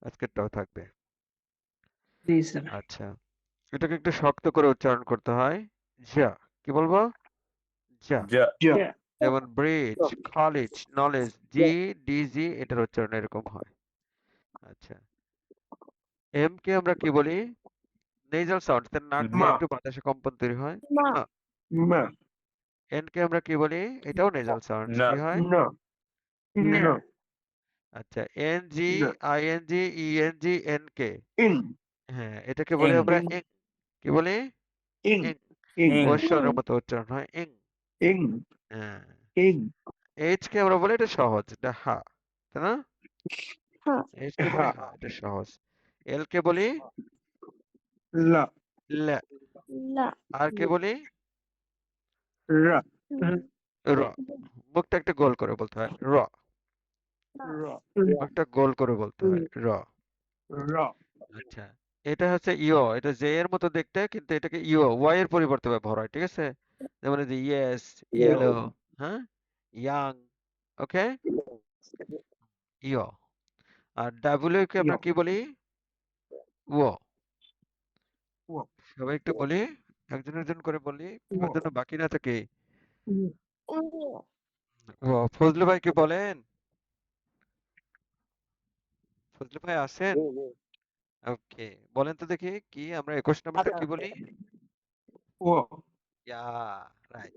আজকেরটাও থাকবে। জি স্যার। আচ্ছা, এটাকে একটু শক্ত করে উচ্চারণ করতে হয়। যা, কি বলবো? যা। Ja. যা। যেমন ব্রিজ, কলেজ, নলেজ, জি, ডিজি, এটার উচ্চারণ এরকম হয়। আচ্ছা, এম কে আমরা কি বলি? নেজাল সাউন্ড, তার নাক দিয়ে মা। একটু বাতাসে কম্পন তৈরি হয়। মা। মা। এন কে আমরা কি বলি? এটাও নেজাল সাউন্ড, না। কি হয়? না। না। আচ্ছা, এন জি, না। I N G, E N G, N K. In. হ্যাঁ, এটাকে বলি Ing. আমরা ইং। ইং। কি বলি? ইং। ইং। ইং। Ing. ঐশ্বর্যের মতো উচ্চারণ হয় ইং। ইং। হ্যাঁ। ইং। এইচ কে আমরা বলি এটা সহজ, এটা হা, তাই না? এইচ কে বলি হা। হা, এটা সহজ। এল কে বলি লা। লে। আর কে বলি রা। র। মুখটা একটু গোল করে বলতে হয় র। রা। মুখটা গোল করে বলতে হয় র। রা। আচ্ছা, এটা হচ্ছে ইও, এটা জে এর মতো দেখতে, কিন্তু এটাকে ইও ওয়াই এর পরিবর্তে ব্যবহার হয়, ঠিক আছে? যেমন এই যে ইয়েস, ইয়েলো, হ্যাঁ, ইয়াং, ওকে, ইও। আর ডাব্লিউ কে আমরা কি বলি? ও। ও। সবাই একটু বলি, একজন একজন করে বলি, কেউ যেন বাকি না থাকে। ও, ফজলু ভাই কি বলেন? ফজলু ভাই আছেন? ওকে, বলেন তো দেখি কি আমরা 21 নাম্বারটা কি বলি? ও। ইয়া, রাইট।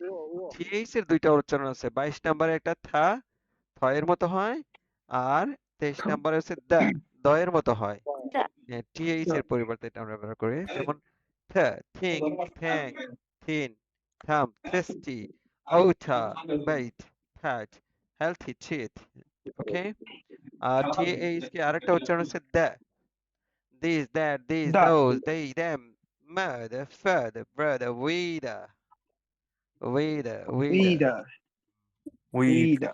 টিএইচ এর দুইটা উচ্চারণ আছে। 22 নাম্বারে একটা থা, থ এর মতো হয়, আর 23 নাম্বারে হচ্ছে দা, দ এর মতো হয়। টিএইচ এর পরিবর্তে এটা আমরা ব্যবহার করি। যেমন থ, থিং, থ্যাং, থিন, থাম, থ্রেস্টি, ওঠা, bite, fat, healthy, cheat. Okay, আর টিএইচ কে আরেকটা উচ্চারণ হচ্ছে দা, this, that, this, দা। those, they, them, mother, father, brother, waiter. উইডা। Weed. উইডা।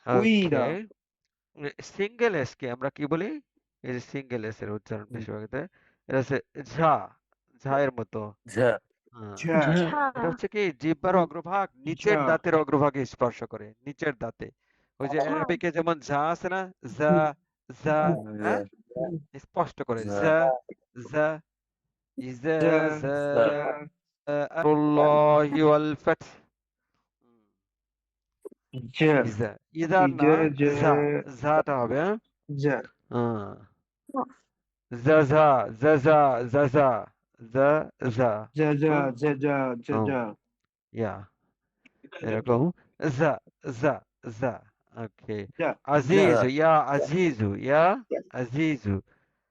ওকে, উইডা। সিঙ্গেল এস কে আমরা কি বলি? এই যে সিঙ্গেল এস এর উচ্চারণ বেশিরভাগ ক্ষেত্রে এটা হচ্ছে ঝা, ঝা এর মতো। Ja. হ্যাঁ, ঝা। এটা হচ্ছে কি জিহ্বার অগ্রভাগ নিচের ঝা। দাঁতের অগ্রভাগে স্পর্শ করে, নিচের দাঁতে। ওই যে অ্যারাবিকে যেমন ঝা আছে না, ঝা, ঝা, হ্যাঁ, Ja. স্পষ্ট করে Ja. ঝা, ঝা, ইজা, ঝা। ঝা, Ja. আল্লাহি ওয়াল ফাত। ঝা। ইজা, ইজার না, ইজা। ঝা। ঝা, ঝাটা হবে, হ্যাঁ? ঝা। হ্যাঁ। যা যা যা যা যা যা যা যা, ঝা। ঝা। হুম, ঝা। ঝা। ঝা। হুম, ঝা। ইয়া, এরকম যা যা যা। ওকে, ঝা। ঝা। আজিজু, Ja. ইয়া আজিজু, ইয়া আজিজু,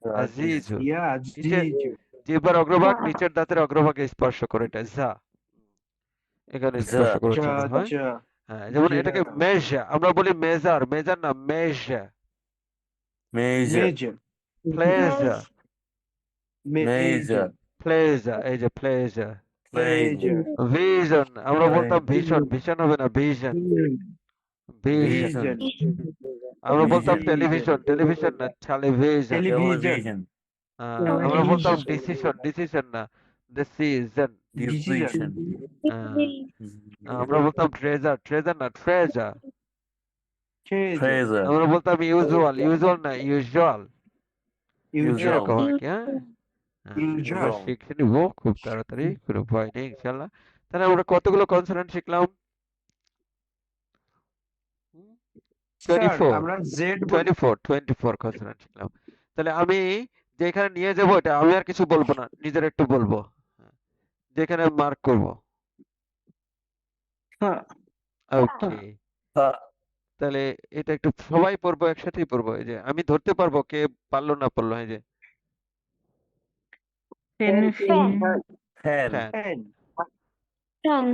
Aziz. আজিজু। ইয়া নিচের জিজু। জিহ্বার অগ্রভাগ নিচের দাঁতের অগ্রভাগে স্পর্শ করে, এটা যা, এখানে স্পর্শ Ja. করে ঝা। উচ্চারণ হয়। ঝা। হ্যাঁ, যেমন ঝা। এটাকে মেজা আমরা বলি, মেজার, মেজার না মেজা, Major. মেজর। প্লেজা, মেজর। Major. প্লেজা, এই যে প্লেজা। Pleasure. মেজর। ভিশন আমরা বলতাম Pleasure. ভীষণ, ভীষণ হবে না, ভিশন, ভীষণ। ভিজন। আমরা বলতাম Vision. ভিজন। টেলিভিশন, টেলিভিশন না, টেলিভিশন। টেলিভিজন। Television. আমরা বলতাম টেলিভিজন। ডিসিশন, ডিসিশন না, ডিসিশন। ডিসিশন। Decision. আমরা বলতাম ট্রেজার, ট্রেজার না, ট্রেজার। ট্রেজার। Treasure. আমরা বলতাম ইউজুয়াল, ইউজুয়াল না, ইউজুয়াল। ইউজুয়াল। এরকম আর কি, হ্যাঁ। আমরা ইউজুয়াল। Usual. শিখে নিব খুব তাড়াতাড়ি, কোনো ভয় নেই ইনশাল্লাহ। তাহলে আমরা কতগুলো কনসোনেন্ট শিখলাম? স্যার 24, আমরা জেড বলি। 24 কনসোনেন্ট শিখলাম। তাহলে আমি যেখানে নিয়ে যাব এটা আমি আর কিছু বলবো না, নিজের একটু বলবো, যেখানে মার্ক করব। হ্যাঁ। ওকে, Ha. তাহলে এটা একটু সবাই পড়বো, একসাথেই পড়বো। এই যে আমি ধরতে পারবো কে পারলো না পারলো। এই যে pen. Pen. Fan, pen.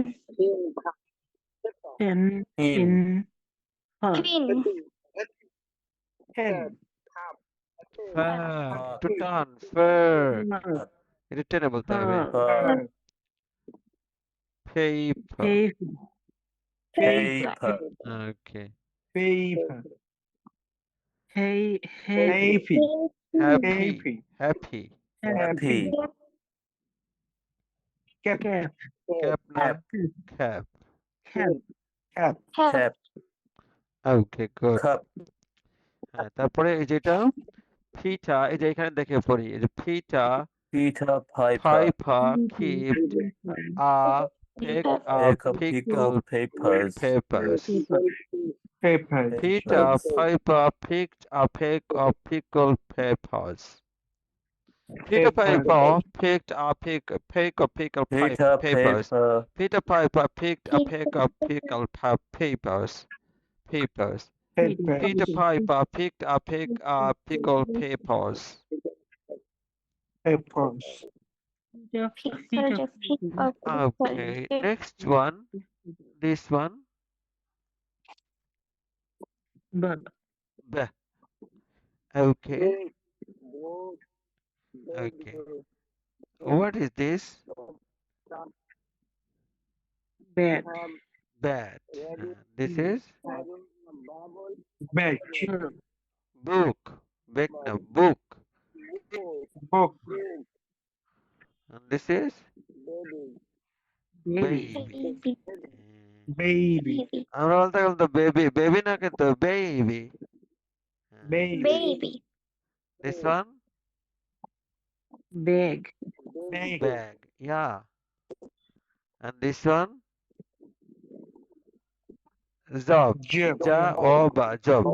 pen, Pin. Pen. Fan, Hot. একটু টান, ফ্যাট, Hot. এটা টেনে বলতে হবে। Hot. Paper, paper. Paper. Okay, paper. hey, happy. Happy, happy. Happy, happy. Happy. Cap. cap, cap না, Cap. Cap. cap, cap. Cap. Okay, good. Cup. হ্যাঁ, তারপরে এই যেটা ফিটা, এই যে এখানে দেখে পড়ি, এই যে ফিটা, Peter Piper. ফাইফা, kept, a, pick up, Pick up pickle, pickled peppers. peppers. paper, Peter Peppers. Piper picked a peck of pickled peppers. Peter paper, Piper picked a peck of pickled Peter peppers. Piper. Peter Piper picked a peck of pickled peppers. Peppers. paper, Peter Piper picked a peck of pickled peppers. papers, Okay, next one. This one. Bug. Bleh. Okay. Okay. What is this? Bat. Bat. This is batch, book. Book. No, book. book, And this is Baby. baby. baby, আমরা বলতে বলতে baby baby না কিন্তু baby. baby, This one Bag. bag, bag. Yeah. And this one job. job, Ja o ba job.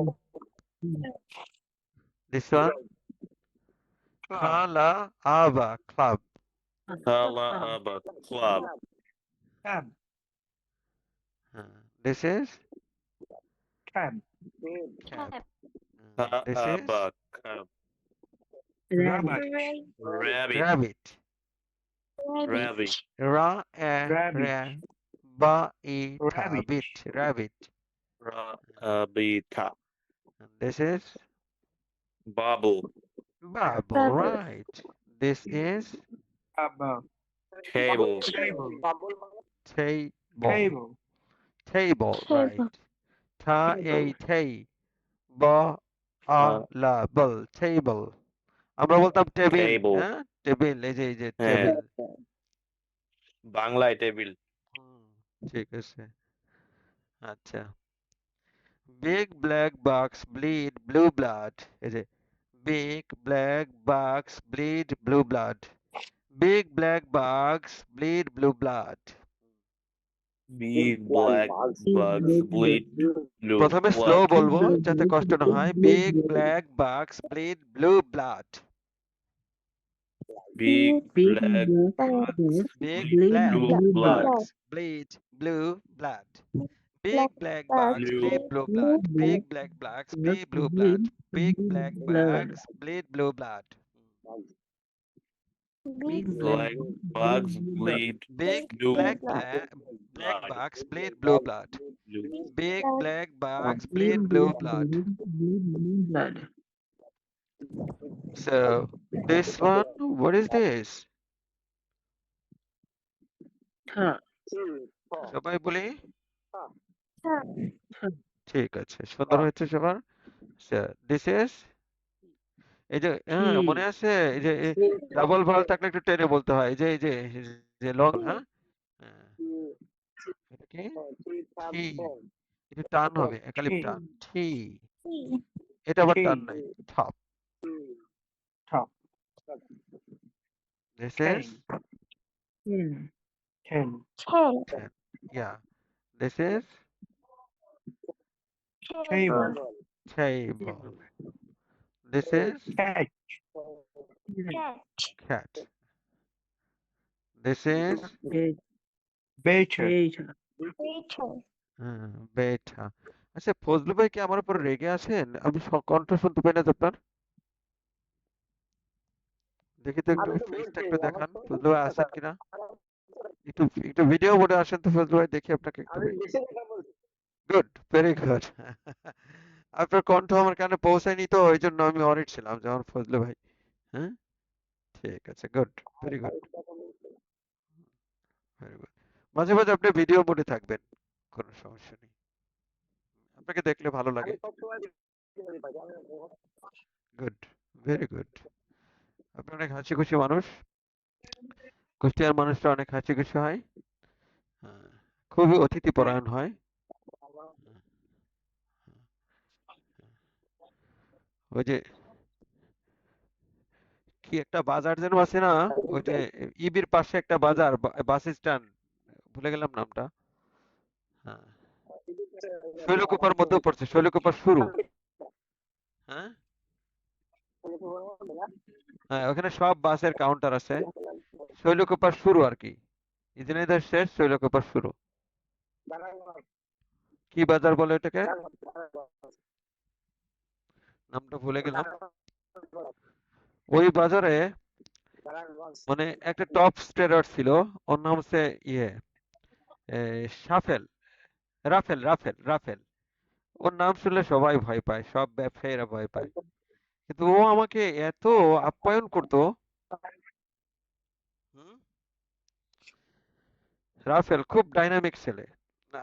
This one khala aba club. Kala Aba Club. cab, This is cab, cab. Ka This is Aba Cub. rabbit, Rabbit. rabbit. Rabbit. Ra e Rabbit. ra ba e ta Rabbit. bit rabbit. Rabbit. And this is Bubble. bubble. Right. This is above, Table. table, table. table, Table. Right. Ta a tay ba a la bal table. আমরা বলতাম table. Table. হ্যাঁ table এই যে হ্যাঁ। Table. বাংলায় table. ঠিক আছে। আচ্ছা। Big black bugs bleed blue blood. এই যে big black bugs bleed blue blood. Big black bugs bleed blue blood. Big black bugs bleed blue প্রথমে স্লো blood. বলবো যাতে কষ্ট না হয়. Big black bugs bleed blue blood. Big black Big Bleed black blue blood. bugs bleed blue blood. Big black bugs Blue. bleed blue blood. Big black bugs bleed blue blood. Big black bugs bleed blue blood. Black bugs bleed Big blue black blood. bugs bleed blue blood. Blue. Big black bugs bleed blue blood. Blood. So this one, what is this? Huh. সবাই বলি ঠিক আছে সুন্দর হয়েছে সবার this is এই যে মনে আছে এই যে ডাবল ভাল থাকলে একটু টেনে বলতে হয় এই যে লং হ্যাঁ এটা কি টি এটা টান হবে একালিপ টান টি এটা আবার টান নাই top top, this ten, is Ten. 10, yeah this is table, table this is cat, cat this is better, বেটা আচ্ছা ফজলু ভাই কি আমার উপর রেগে আছেন আমি কণ্ঠ শুনতে পাই না তো আপনার দেখি তো একটু ফেসটা একটু দেখান ফজলু ভাই আছেন কিনা একটু একটু ভিডিও মোডে আসেন তো ফজলু ভাই দেখি আপনাকে একটু গুড ভেরি গুড আপনার কণ্ঠ আমার কানে পৌঁছায়নি তো ওই জন্য আমি অরিড ছিলাম যে আমার ফজলু ভাই হ্যাঁ ঠিক আছে good very good very good মাঝে মাঝে আপনি ভিডিও মোডে থাকবেন কোনো সমস্যা নেই আপনাকে দেখলে ভালো লাগে গুড ভেরি গুড আপনি অনেক হাসি খুশি মানুষ কুষ্টিয়ার মানুষরা অনেক হাসি খুশি হয় খুবই অতিথি পরায়ণ হয় ওই যে কি একটা বাজার যেন আছে না, ওই যে ইবির পাশে একটা বাজার, বাস স্ট্যান্ড, ভুলে গেলাম নামটা। হ্যাঁ, শৈলকুপার মধ্যেও পড়ছে, শৈলকুপার শুরু। হ্যাঁ, হ্যাঁ, ওখানে সব বাসের কাউন্টার আছে। শৈলকুপার শুরু আর কি, ঝিনাইদহ শেষ, শৈলকুপার শুরু। কি বাজার বলে এটাকে, নামটা ভুলে গেলাম। ওই বাজারে মানে একটা টপ ট্রেডার ছিল, ওর নাম হচ্ছে ইয়ে সাফেল, রাফেল রাফেল রাফেল। ওর নাম শুনলে সবাই ভয় পায়, সব ব্যবসায়ীরা ভয় পায়, কিন্তু ও আমাকে এত আপ্যায়ন করতো। হুম, রাফেল খুব ডাইনামিক ছেলে,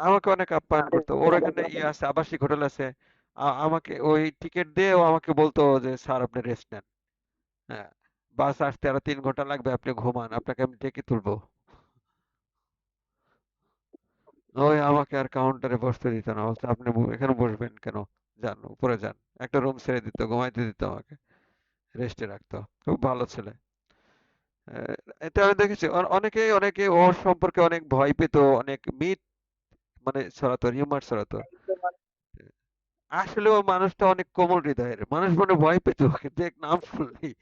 আমাকে অনেক আপ্যায়ন করতো। ওর এখানে ইয়ে আছে, আবাসিক হোটেল আছে। আমাকে ওই টিকিট দিয়ে ও আমাকে বলতো যে স্যার আপনি রেস্ট নেন, হ্যাঁ, বাস আসতে আরো 3 ঘন্টা লাগবে, আপনি ঘুমান, আপনাকে আমি ডেকে তুলবো। ওই আমাকে আর কাউন্টারে বসতে দিত না, বলতো আপনি এখানে বসবেন কেন, যান উপরে যান। একটা রুম ছেড়ে দিত, ঘুমাইতে দিত, আমাকে রেস্টে রাখতো। খুব ভালো ছেলে। এটা আমি দেখেছি, অনেকে অনেকে ওর সম্পর্কে অনেক ভয় পেত, অনেক মিথ মানে ছড়াতো, রিউমার ছড়াতো। আসলে ও মানুষটা অনেক কোমল হৃদয়ের মানুষ, মনে ভয় পেত ওকে, দেখ নাম শুনলেই।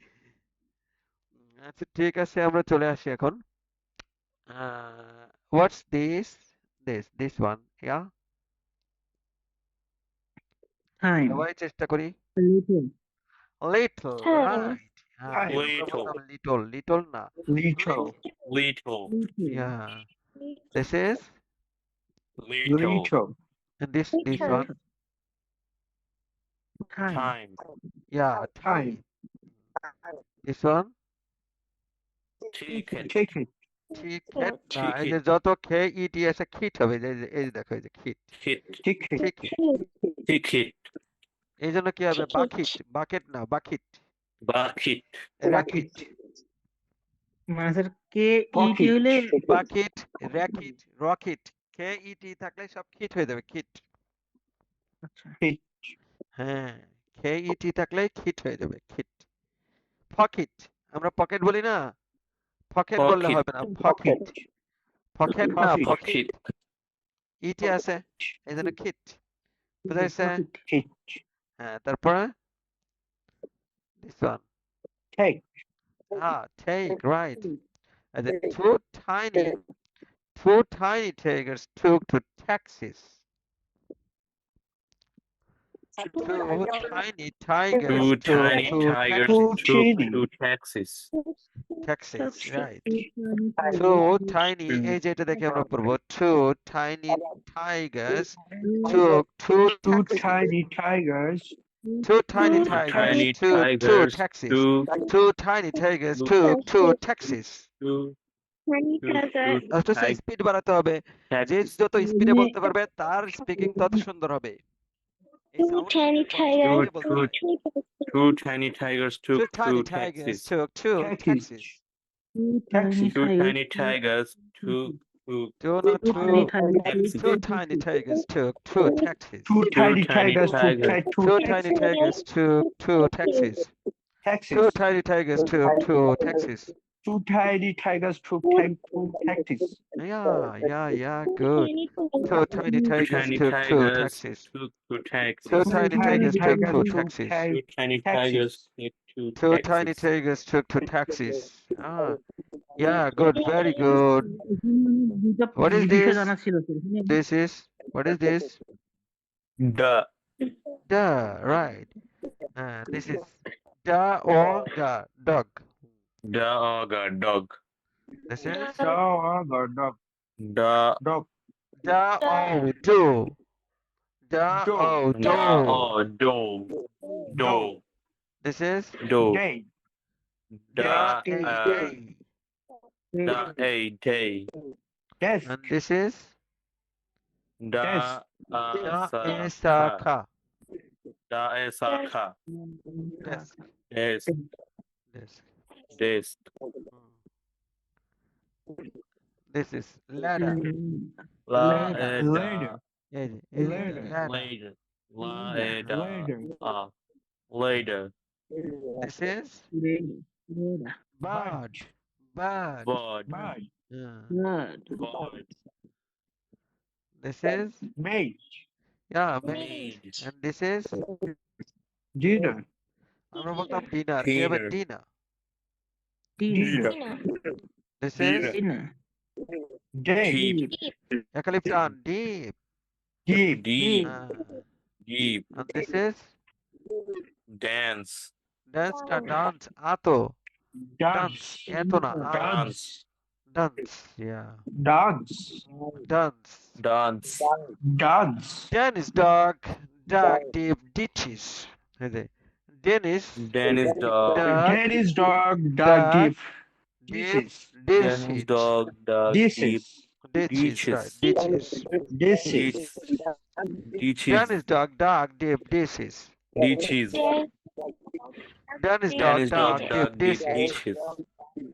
আচ্ছা ঠিক আছে, আমরা চলে আসি এখন। What's this one, yeah, Time. সবাই চেষ্টা করি। Little. Little, right. হ্যাঁ, Time. আমরা Little. বলতাম লিটল, লিটল না, Little. Little. Little. Yeah, this is, Little. Little. and this one, Time. Time. Yeah, Time. this one, Chicken. Chicken. ঠিক হেট না, এই যে Chicken. যত খে ইটি আছে খিট হবে, এই যে দেখো, এই যে খিট, Hit. Chicken. ঠিক। Ticket. এই জন্য কি হবে, বাকিট, বাকেট না, বাকিট, Bucket. র্যাকিট, মানুষের কে ইটি Pocket. হলে বাকিট, র্যাকিট, রকিট, খে ইটি থাকলে সব খিট হয়ে যাবে, খিট। আচ্ছা হ্যাঁ, খে ইটি থাকলে খিট হয়ে যাবে, খিট। পকেট, আমরা পকেট বলি না, পকেট বললে Pocket. হবে না, পকেট, Pocket. পকেট না, Pocket. Pocket, Pocket. ইটি আছে, এই জন্য খিট, বুঝা গেছে? Cake. হ্যাঁ, তারপরে this one, Cake. take, right. And the two tiny tigers took to Texas. Two tiny tigers Two took tiny to tigers Texas. Two took tiny. to Texas. Texas, right. Two tiny, এই যে এটা দেখে আমরা পড়বো, two tiny tigers took to Two Texas. tiny tigers. Two tiny Two tigers tiny took to tigers Texas. took Two tiny tigers took to Texas. to অথচ speed বাড়াতে হবে, যে Texas. যত স্পিডে বলতে পারবে তার স্পিকিং তত সুন্দর হবে। এই Two sound tiny tigers. Two tiny tigers Two took tiny to tigers Texas. took to Texas. Two tiny tigers took to Two, not two. Texas. Two tiny tigers took to Texas. Two tiny tiny tigers. tigers. Two tiny tigers took to Texas. Two Texas. tiny tigers took to Texas. Two tiny tigers took to Texas. Yeah, good. Two tiny Two tigers tiny took to tigers Texas. took to Two Texas. tiny tigers took to Texas. Two tiny tigers took to Two tiny Texas. tigers took to Texas. Yeah, good, very good. What is this? জানা ছিল তো This is, what is this? The Right. This is da or ga, dog. dog. This is Dog. Dog. The Dog. da o do. Da o do. dog. Dog. This is Dog. Day. The day. a day. Desk. And this is The Esaka. The Esaka. Desk. Desk. Desk. Desk. This is ladder. Later. Ladder. Later. Later. Later. This is bird, bird. Bird. Bird. Bird. Bird. This is Maid. yeah, maid. Maid. And this is Dinner. আমরা বলতাম dinner. কি হবে Dinner. dinner? Dinner. This is Dinner. Dinner. Day. Deep. eucalyptus deep. Deep. Deep. Ah, Deep. and this is Dance. dance টা dance. আতো dance. Dance. এতো না Dance. dance. Yeah, Dance. dance. Dance. Dance. Dennis dog, dog deep ditches. এই যে Dennis Dennis dog. dog Dennis dog. Dog. Dog. Deep. deep Dishes. Dennis ditches. dog. Dog. Dishes. Deep. Ditches, right? Ditches. Ditches. Dishes. Ditches. Dennis dog, dog deep ditches. Ditches. Dennis dog, Dennis dog dog. deep Dog. Deep ditches. ditches.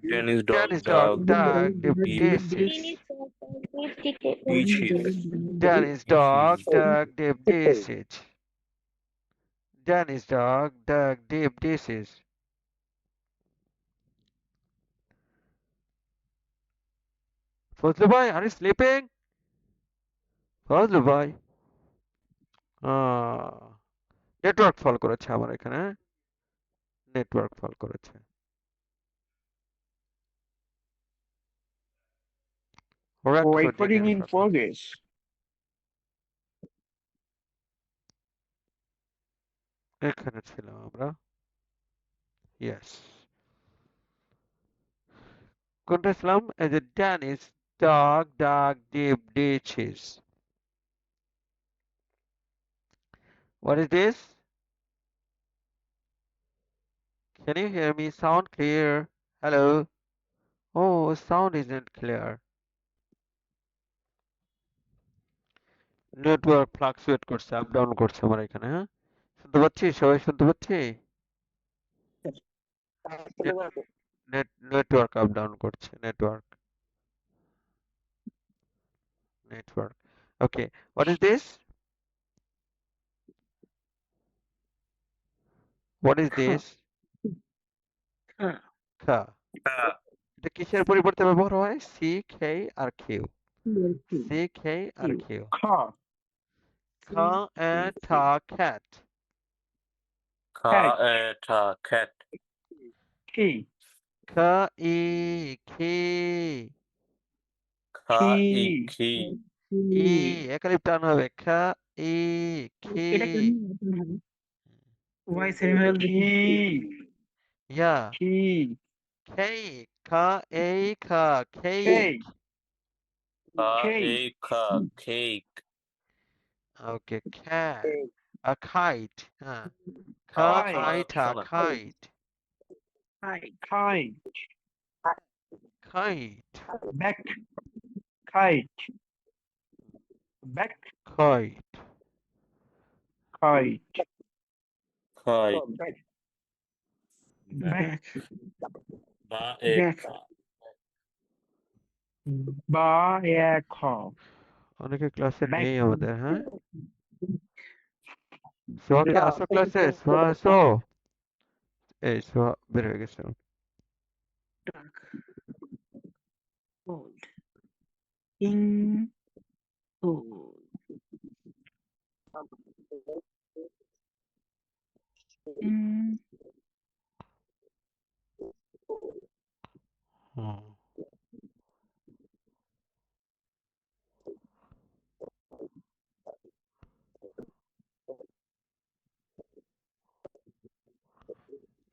Dennis dog. Dennis dog, Dog. dog deep Deep ditches. ditches. Dennis dog, dog deep ditches. Dennis dog, dog deep ditches. Fazlu bhai, are you sleeping? Fazlu bhai. Network fall করেছে আমার এখানে network fall করেছে Recording in progress. এখানে ছিলাম আমরা yes কোনটা ছিলাম এই যে Danish dog dog deep ditches what is this can you hear me sound clear hello oh sound isn't clear network fluctuate করছে আপ ডাউন করছে আমার এখানে হ্যাঁ শুনতে পাচ্ছি সবাই শুনতে পাচ্ছি নেটওয়ার্ক আপ ডাউন করছে network okay what is this what is this খা এটা কিসের পরিবর্তে ব্যবহার হয় সি কে আর কিউ সি কে আর কিউ Car. খা and ta cat Cat. Key. খা ই খি Key. ই একালিপ টান হবে খা ই খি এটা why semival Key. yeah Key. cake খা এই খা cake Cake. Cake. okay cat a kite খা Kite. kite Kite. kite Back. Kite. Back. kite Kite. Kite. Back. back Back. অনেকে ক্লাসে Back. নেই আমাদের হ্যাঁ সোহাকে আসো ক্লাসে সোহা আসো এই সোহা বের হয়ে গেছে dark cold in cold in হুম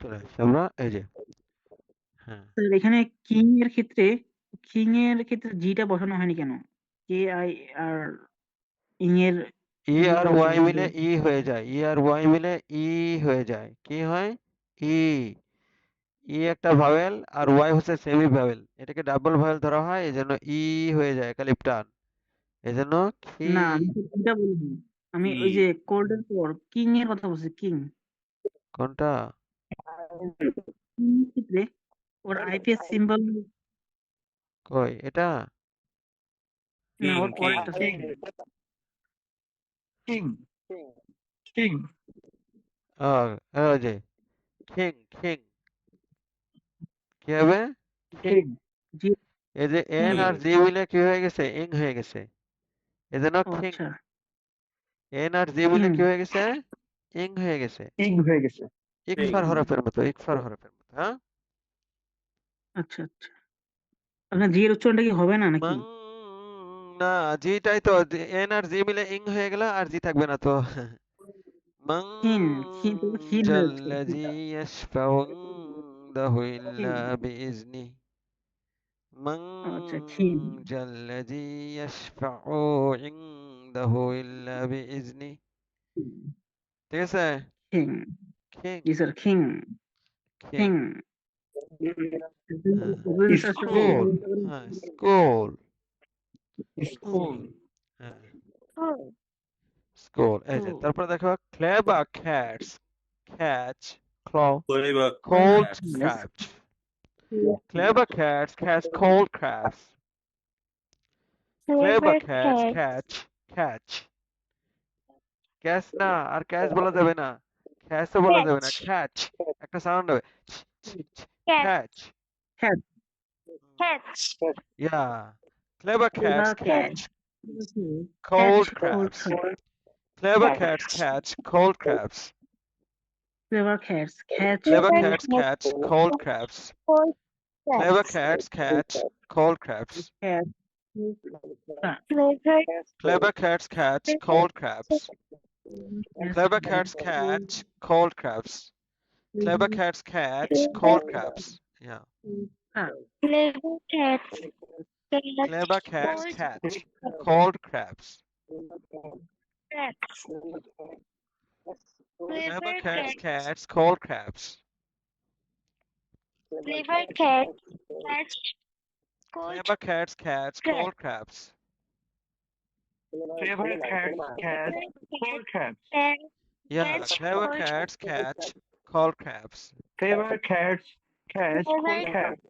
চলে আসছি আমরা এই যে হ্যাঁ স্যার এখানে কিং এর ক্ষেত্রে জিটা বসানো হয়নি কেন কে আই আর ইং এর ই জি আর বসানো ওয়াই হলো। মিলে ই হয়ে যায় ই আর ওয়াই মিলে ই হয়ে যায় কি হয় ই ই একটা ভাওয়েল আর ওয়াই হচ্ছে সেমি ভাওয়েল এটাকে ডাবল ভাওয়েল ধরা হয় এজন্য ই হয়ে যায় একালিপ টান এজন্য খি না আমি তো এটা বলিনি আমি ওই যে কোল্ড এর পর কিং এর কথা বলছি কিং কোনটা কিং এর ক্ষেত্রে ওর আইপিএস সিম্বল কই এটা না ওর King. পরেরটা King. King. King. ওই যে king কি হবে? king, জি এই যে এন আর জি মিলে কি হয়ে গেছে? ইং হয়ে গেছে। এজন্য ও king। আচ্ছা এন আর জি মিলে king কি হয়ে গেছে? ইং হয়ে গেছে। king হয়ে গেছে। ইকফার হরফের মতো, ইকফার হরফের মতো, হ্যাঁ? আচ্ছা আচ্ছা আপনার জি এর উচ্চারণটা কি হবে না নাকি মাং না, জিটাই তো এন আর জি মিলে ইং হয়ে গেল, আর জি থাকবে না তো। من ক্ষীণ ক্ষীণ তো ক্ষীণ ذا হয়ে যাচ্ছে الذي يشفع عنده ক্ষীণ إلا بإذنه من আচ্ছা ক্ষীণ ذا الذي يشفع عنده إلا بإذنه ঠিক আছে? ক্ষীণ king জি স্যার ক্ষীণ king ক্ষীণ Is cool, হ্যাঁ school is cool, হ্যাঁ school এই যে Cool. তারপর দেখো clever cats catch claw Clever cold cats. crabs clever cats catch cold crabs clever cats catch catch না আর ক্যাচ বলা যাবে না ক্যাচও বলা যাবে না ক্যাচ একটা সাউন্ড হবে ক্যাচ Cat. ইয়া clever cats Clever catch cat. cold Catch cold crabs crab. clever cats catch cold crabs Clever cats catch clever cold cats catch cold crabs clever cats catch cold crabs cat. clever cats catch cold crabs clever cats catch cold crabs clever cats catch cold crabs yeah clever cats catch cold crabs clever cats catch cold crabs clever cats catch cold crabs favorite cat, cold crabs, yeah clever cats catch cold crabs favorite cats, cold crabs,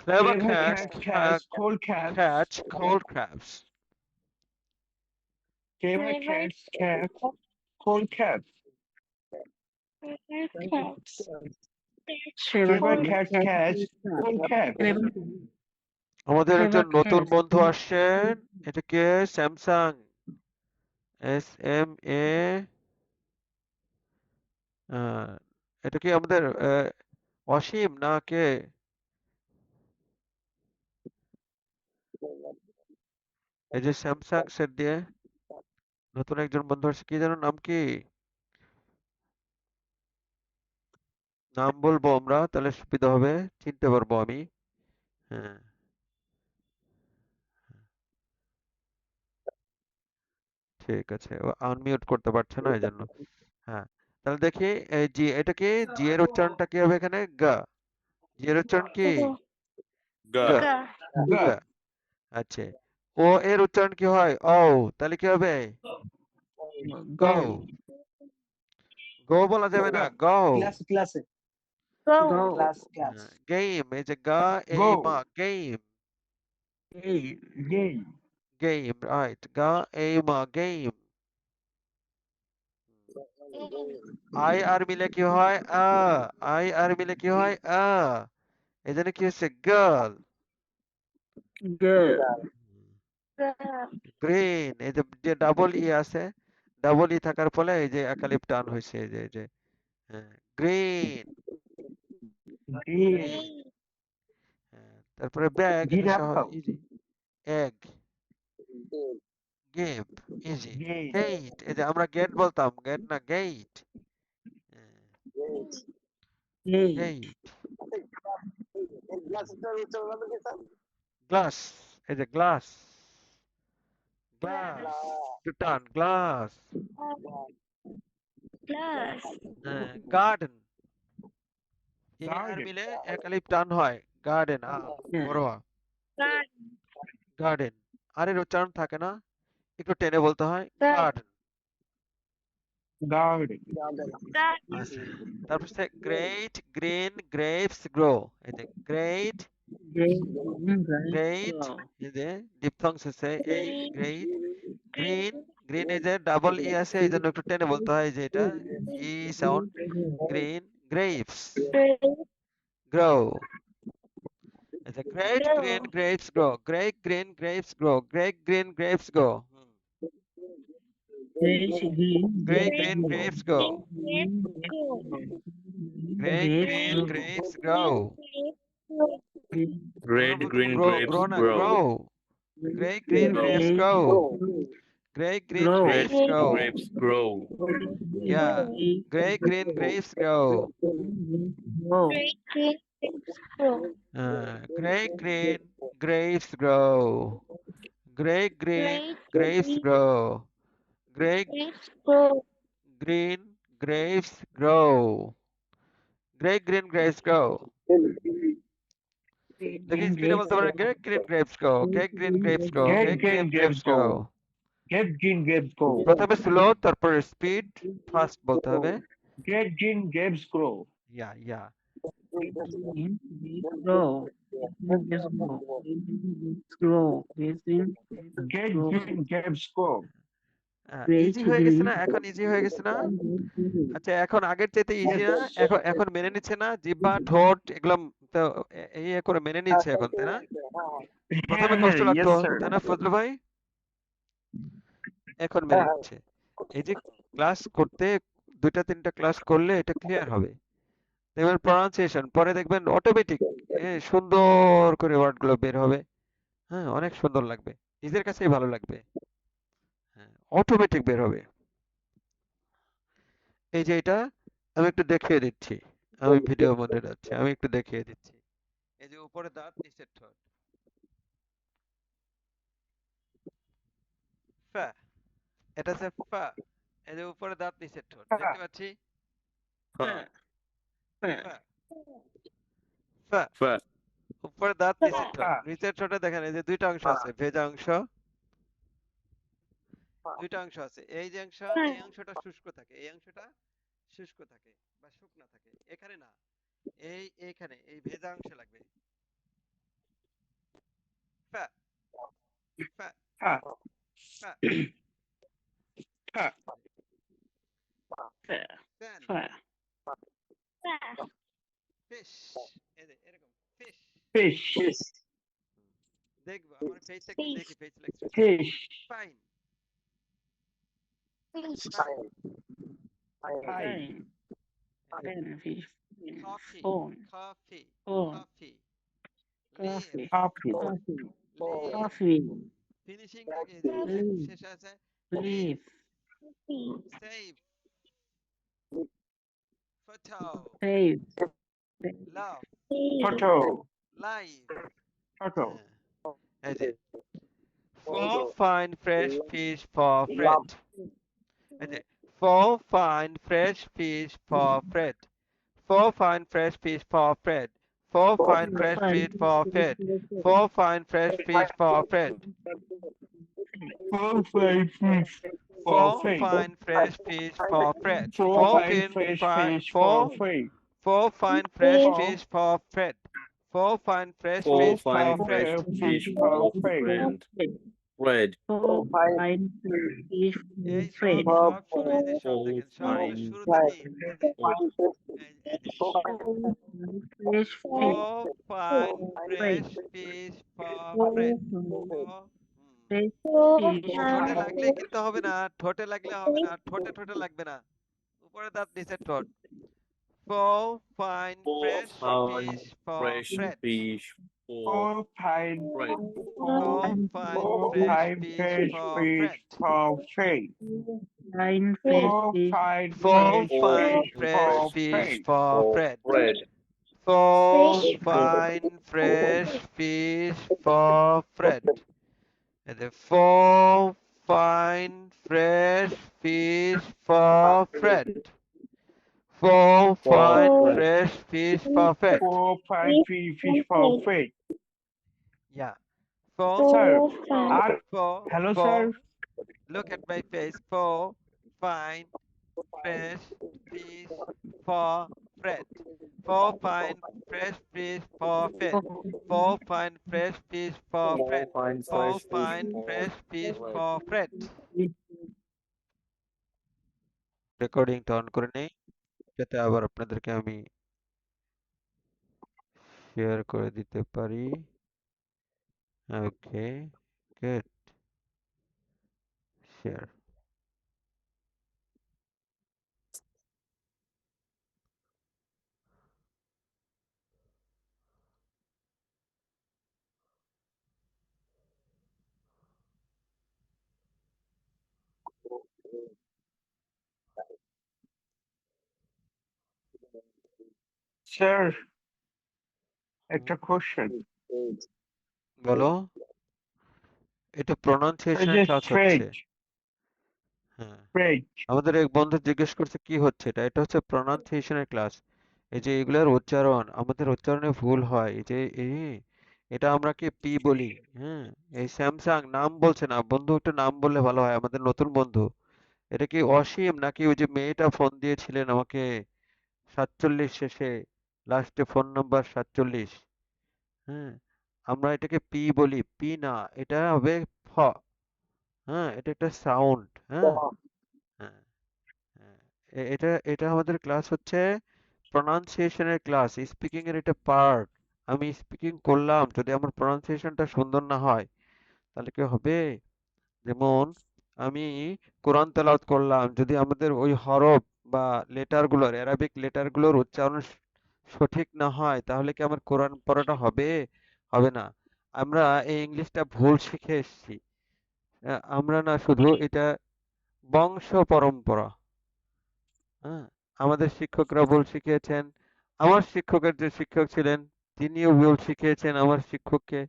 clever favorite cats cold crabs, catch cold crabs favorite cats, cold crabs, favorite cats, cold crabs. আমাদের একজন Clever নতুন cats. বন্ধু আসছেন এটা কে Samsung SMA এটা কি আমাদের অসীম না কে এই যে স্যামসাং সেট দিয়ে নতুন একজন বন্ধু আসছে কি যেন নাম কি নাম বলবো আমরা তাহলে সুবিধা হবে চিনতে পারবো আমি হ্যাঁ ঠিক আছে ও আনমিউট করতে পারছে না এই জন্য হ্যাঁ তাহলে দেখি এই জি এটা কি জি এর উচ্চারণটা কি হবে এখানে গা জি এর উচ্চারণ কি গা G, গা আচ্ছা ও এর উচ্চারণ কি হয় ও তাহলে কি হবে গো go, গো বলা যাবে না গো class, Go. গেম এই যে গা এই Go. মা game Hey. game, game right গা এই মা গেম আই আর মিলে কি হয় আই আর মিলে কি হয় এই জন্য কি হচ্ছে গার্ল Girl. গ্রিন এই যে যে ডাবল ই আছে ডাবল ই থাকার ফলে এই যে একালিপ টান হয়েছে এই যে হ্যাঁ গ্রিন green, হ্যাঁ তারপরে ব্যাগ এটা সহজ giraffe, ইজি এগ গেপ ইজি gate, গেট এই যে আমরা গেট বলতাম গেট না গেট Hey. গেট গ্লাস এই যে গ্লাস গ্লাস টান গ্লাস গার্ডেন এ আর Garden. মিলে একালিপ টান হয় গার্ডেন Yeah. বড় গার্ডেন আর এর উচ্চারণ থাকে না একটু টেনে বলতে হয় গার্ডেন garden, আচ্ছা তারপর হচ্ছে গ্রেট গ্রিন গ্রেপস গ্রো এই যে গ্রেট Great. গ্রেট এই যে ডিপথংস আছে এই গ্রেট গ্রিন গ্রিন এই যে ডাবল ই আছে এই জন্য একটু টেনে বলতে হয় যে এটা ই সাউন্ড গ্রিন grapes grow আচ্ছা great green grapes grow great green grapes grow great green grapes grow Great green great grapes green grow. grapes grow great green Grapes grapes grow Red green grow grapes grow না grow. grow great green Grow. grapes Great grow great green grow. grapes Red grow grapes grow. yeah great green grapes grow Grow. great green grapes grow great green grapes grow great green grapes grow great green grapes grow Great দেখি green স্পিডে grapes বলতে পারেন great green grapes grow great green grapes grow Get great green green grapes grapes grow go. Get green grapes go. প্রথমে slow তারপর speed fast বলতে হবে Get green grapes grow. ইয়া ইয়া green grapes grow. Grapes grow. Grapes grow. Green Get grow. green grapes grow. Great easy হয়ে গেছে green না এখন easy হয়ে গেছে না grapes আচ্ছা এখন আগের চাইতে ইজি না Yes. এখন এখন মেনে নিচ্ছে না জিহ্বা ঠোঁট এগুলো তো এই করে মেনে নিচ্ছে এখন তাই না প্রথমে কষ্ট লাগতো Yes, sir. তাই না ফজলু ভাই এখন মেনে নিচ্ছে এই যে ক্লাস করতে দুইটা তিনটা ক্লাস করলে এটা ক্লিয়ার হবে এবার প্রনাউন্সিয়েশন পরে দেখবেন অটোমেটিক সুন্দর করে ওয়ার্ড গুলো বের হবে হ্যাঁ অনেক সুন্দর লাগবে নিজের কাছেই ভালো লাগবে হ্যাঁ অটোমেটিক বের হবে এই যে এটা আমি একটু দেখিয়ে দিচ্ছি আমি ভিডিও মধ্যে যাচ্ছি আমি একটু দেখিয়ে দিচ্ছি এই যে উপরে দাঁত নিচের ঠোঁট ফা এটা হচ্ছে ফা এই যে উপরে দাঁত নিচের ঠোঁট দেখতে পাচ্ছি Huh. ফা ফা Fat. উপরে দাঁত নিচের ঠোঁট ফা। নিচের ঠোঁটে দেখেন এই যে দুইটা অংশ আছে ভেজা অংশ দুইটা অংশ আছে এই যে অংশ এই অংশটা শুষ্ক থাকে এই অংশটা শুষ্ক থাকে বা শুকনা থাকে এখানে না এইখানে এই ভেজা অংশে লাগবে ফা ফা Ha. ফা Ha. ফ্যান ফিশ এই যে এরকম ফিশ Fish. দেখবো আমার ফেসটা কি দেখি face expression Fish. Fine Pine. Fish. Coffee Phone. Coffee Phone. Coffee Coffee. Coffee. Coffee. Finishing Leaf. শেষে আছে Leaf. Save photo Save. লাভ Photo. Live Photo. এই যে four fine fresh fish for Fred এই যে four fine fresh fish for Fred four fine fresh fish for Fred four fine fresh fish for Fred four fine fresh fish for Fred 4 5 fish. four 4 fish. fine fresh fish for Fred 4 four 5 fin fish. fi- Fish. four 4 fish. four fine fresh Four. fish for Fred four fine fresh 4 fish for fine Fred fresh Fish fish for for friend. friend. Red. Fine fish. এই সব Friend. সব শুরু এই যে সব Four দেখেন সব fine শুরুতে কি এই যে এই যে Fresh fish. four fine fresh fish for Fred Fresh fish. ঠোঁটে লাগলে কিন্তু হবে না ঠোঁটে লাগলে হবে না ঠোঁটে ঠোঁটে লাগবে না উপরে দাঁত নিচের ঠোঁট four fine Four fresh fine fish for fresh Fred fish for 4 5 Fred. four fine 4 fresh 5 fish fish. for Fish. Fred For fish. Fine fresh 4 fish. 5 four fish. fine Fish. fresh For fish fish. for For Fred Fred. four fine fresh fish for Fred and the four fine fresh fish for Fred four fine fresh fish for Fred 4 5 fish. For fish. yeah four Sir. four Hello, four sir. look at my face four fine fresh fish for Fred four fine fresh fish for Fred four fine fresh fish for Four Fred fine four fresh fine fish fresh fish for for Fred রেকর্ডিংটা on করে নেই যাতে আবার আপনাদেরকে আমি share করে দিতে পারি। ওকে, গুড, শেয়ার। Sir, একটা question. বলো, এটা Sir, প্রনাউন্সিয়েশনের just ক্লাস হচ্ছে। straight, হ্যাঁ, straight. আমাদের এক বন্ধু জিজ্ঞেস করছে কি হচ্ছে এটা, এটা হচ্ছে প্রনাউন্সিয়েশনের ক্লাস। এই যে এগুলোর উচ্চারণ, আমাদের উচ্চারণে ভুল হয়, এই যে এটা আমরা কি পি বলি। হ্যাঁ, এই স্যামসাং নাম বলছে না, বন্ধু একটু নাম বললে ভালো হয়, আমাদের নতুন বন্ধু। এটা কি অসীম নাকি ওই যে মেয়েটা ফোন দিয়েছিলেন আমাকে 47 শেষে, লাস্টে ফোন নাম্বার 47? হ্যাঁ, আমরা এটাকে পি বলি, পি না, এটা হবে ফ। হ্যাঁ, এটা একটা সাউন্ড। হ্যাঁ, হ্যাঁ, হ্যাঁ। এটা এটা আমাদের ক্লাস হচ্ছে প্রনাউন্সিয়েশনের ক্লাস, স্পিকিং এর এটা পার্ট। আমি স্পিকিং করলাম, যদি আমার প্রনাউন্সিয়েশনটা সুন্দর না হয় তাহলে কি হবে? যেমন আমি কোরআন তেলাওয়াত করলাম, যদি আমাদের ওই হরফ বা লেটার গুলোর, অ্যারাবিক লেটার গুলোর উচ্চারণ সঠিক না হয় তাহলে কি আমার কোরআন পড়াটা হবে? হবে না। আমরা এই ইংলিশটা ভুল শিখে এসেছি। আমরা না শুধু এটা বংশ পরম্পরা। হ্যাঁ, আমাদের শিক্ষকরা ভুল শিখিয়েছেন, আমার শিক্ষকের যে শিক্ষক ছিলেন তিনিও ভুল শিখিয়েছেন আমার শিক্ষককে,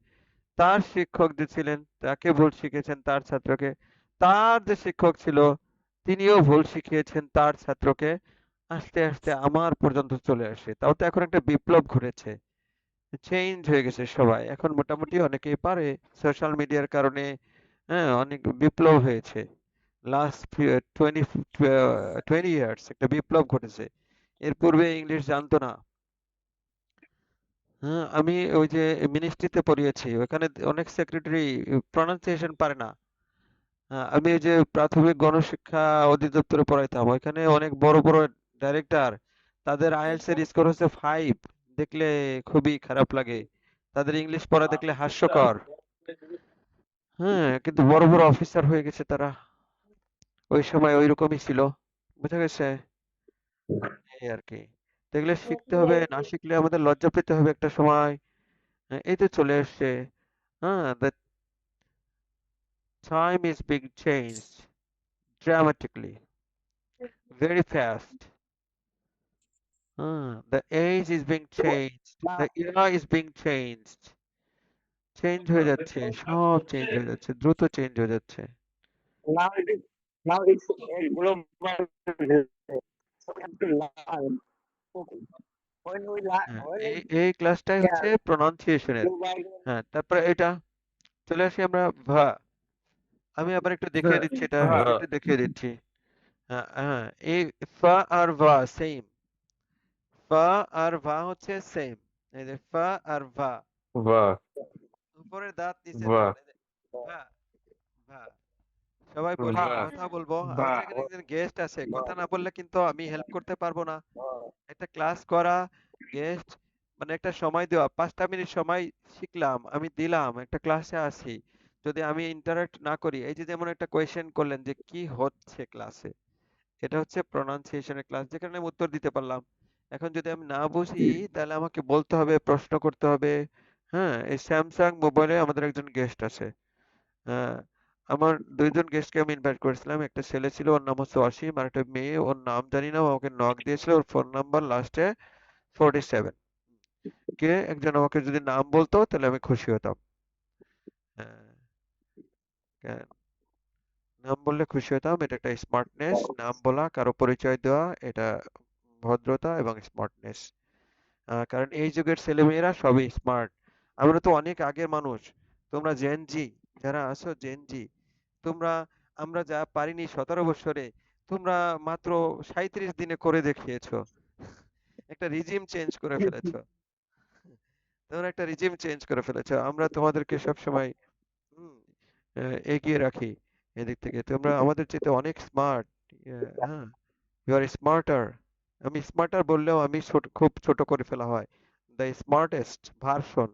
তার শিক্ষক যে ছিলেন তাকে ভুল শিখিয়েছেন তার ছাত্রকে, তার যে শিক্ষক ছিল তিনিও ভুল শিখিয়েছেন তার ছাত্রকে, আস্তে আস্তে আমার পর্যন্ত চলে আসে। তাও তো এখন একটা বিপ্লব ঘটেছে, চেঞ্জ হয়ে গেছে সবাই, এখন মোটামুটি অনেকেই পারে সোশ্যাল মিডিয়ার কারণে। হ্যাঁ, অনেক বিপ্লব হয়েছে। লাস্ট 20 ইয়ার্স একটা বিপ্লব ঘটেছে। এর পূর্বে ইংলিশ জানতো না। হ্যাঁ, আমি ওই যে মিনিস্ট্রিতে পড়িয়েছি, ওখানে অনেক সেক্রেটারি প্রনাউন্সিয়েশন পারে না। আমি ওই যে প্রাথমিক গণশিক্ষা অধিদপ্তরে পড়াইতাম, ওইখানে অনেক বড় বড় ডাইরেক্টর, তাদের আইএলটিএস এর স্কোর হচ্ছে 5, দেখলে খুবই খারাপ লাগে, তাদের ইংলিশ পড়া দেখলে হাস্যকর। হ্যাঁ, কিন্তু বড় বড় অফিসার হয়ে গেছে তারা, ওই সময় ওইরকমই ছিল, বুঝা গেছে, এই আর কি। তো এগুলো শিখতে হবে, না শিখলে আমাদের লজ্জা পেতে হবে একটা সময়। এই তো চলে আসছে। হ্যাঁ, the time is being changed dramatically, very fast. The age is being changed, the era is being changed. Change হয়ে যাচ্ছে, সব চেঞ্জ হয়ে যাচ্ছে, দ্রুত চেঞ্জ হয়ে যাচ্ছে। Now it is, now it's a global. So we have to learn. When we learn, হ্যাঁ, when এই we এই ক্লাসটাই হচ্ছে hear প্রনাউন্সিয়েশনের। global, হ্যাঁ, তারপরে এটা চলে আসি আমরা ভা। আমি আবার একটু দেখিয়ে দিচ্ছি, এটা একটু দেখিয়ে দিচ্ছি। হ্যাঁ, হ্যাঁ, এই ফা আর ভা সেম, ফা আর ভা হচ্ছে সেম। এই যে ফা আর ভা, Va, উপরের দাঁত নিচের va, দাঁত, এই যে ভা, ভা। সবাই বলি, va, কথা বলবো, বা, আমাদের এখানে একজন গেস্ট আছে, কথা না বললে কিন্তু আমি হেল্প করতে পারবো না। একটা ক্লাস করা, গেস্ট মানে একটা সময় দেওয়া, 5টা মিনিট সময় শিখলাম আমি, দিলাম, একটা ক্লাসে আসি, যদি আমি ইন্টারাক্ট না করি, এই যে যেমন একটা কোয়েশ্চেন করলেন যে কি হচ্ছে ক্লাসে, এটা হচ্ছে প্রনাউন্সিয়েশনের ক্লাস, যেখানে আমি উত্তর দিতে পারলাম। এখন যদি আমি না বুঝি তাহলে আমাকে বলতে হবে, প্রশ্ন করতে হবে। হ্যাঁ, এই স্যামসাং মোবাইলে আমাদের একজন গেস্ট আছে। হ্যাঁ, আমার 2জন গেস্টকে আমি ইনভাইট করেছিলাম, একটা ছেলে ছিল ওর নাম হচ্ছে অসীম, আর একটা মেয়ে ওর নাম জানি না, ও আমাকে নক দিয়েছিল, ওর ফোন নাম্বার লাস্টে 47। কে একজন আমাকে যদি নাম বলতো তাহলে আমি খুশি হতাম। হ্যাঁ, হ্যাঁ, নাম বললে খুশি হতাম, এটা একটা স্মার্টনেস, নাম বলা, কারো পরিচয় দেওয়া, এটা ভদ্রতা এবং স্মার্টনেস। কারণ এই যুগের ছেলেমেয়েরা সবই স্মার্ট। আমরা তো অনেক আগের মানুষ, তোমরা জেন জি, যারা আছো জেন জি, তোমরা, আমরা যা পারিনি 17 বছরে, তোমরা মাত্র 37 দিনে করে দেখিয়েছো, একটা রিজিম চেঞ্জ করে ফেলেছো। তোমরা একটা রিজিম চেঞ্জ করে ফেলেছো, আমরা তোমাদেরকে সবসময় হুম, এগিয়ে রাখি। এদিক থেকে তোমরা আমাদের চাইতে অনেক স্মার্ট। হ্যাঁ, ইউ আর স্মার্টার। আমি স্মার্টার বললেও আমি খুব ছোট করে ফেলা হয়। The smartest version.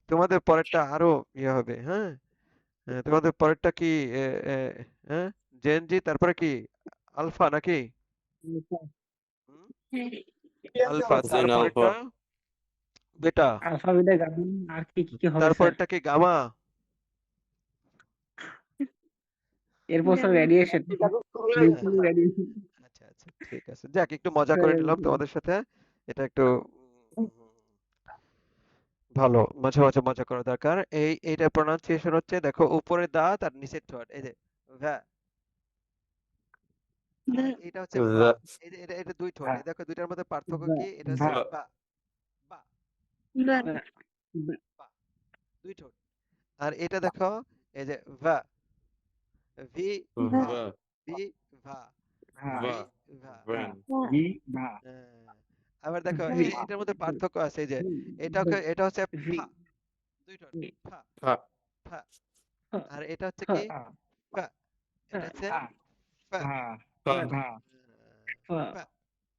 তোমাদের পরেরটা আরো ইয়ে হবে, হ্যাঁ? তোমাদের পরেরটা কি এ, এ, হ্যাঁ, জেনজি, তারপরে কি আলফা নাকি? হুম? আলফা, Then তারপরেরটা Alpha. বেটা, আলফা বিটা গামা আর কি হবে স্যার? তারপরেরটা কি গামা? এরপর স্যার রেডিয়েশন, নিউক্লিয়ার রেডিয়েশন। আচ্ছা আচ্ছা, ঠিক আছে, যাক একটু মজা করে নিলাম তোমাদের সাথে। এটা একটু ভালো, মাঝে মাঝে মজা করা দরকার। এইটার প্রনাউন্সিয়েশন হচ্ছে, দেখো উপরে দাঁত আর নিচের ঠোঁট, এই যে ভ্যা, আর এটা হচ্ছে বা। The এই যে এটা দুই ঠোঁট, এই দেখো দুইটার মধ্যে পার্থক্য কি? এটা হচ্ছে ভা the বা, বা, বা, দুই ঠোঁট। আর এটা দেখো, এই যে ভা, ভি ভা, the ভি ভা, ভা ভি the ভা। when ভি ভা হ্যাঁ। আবার দেখো ভি এটার মধ্যে পার্থক্য আছে, এই যে ভি এটা হচ্ছে ভি ফা, দুই ঠোঁট, ফা ha ফা। ফা আর এটা হচ্ছে ফা কি? ফা, এটা হচ্ছে ফা ফা, ভা ha ভা ফা ফা।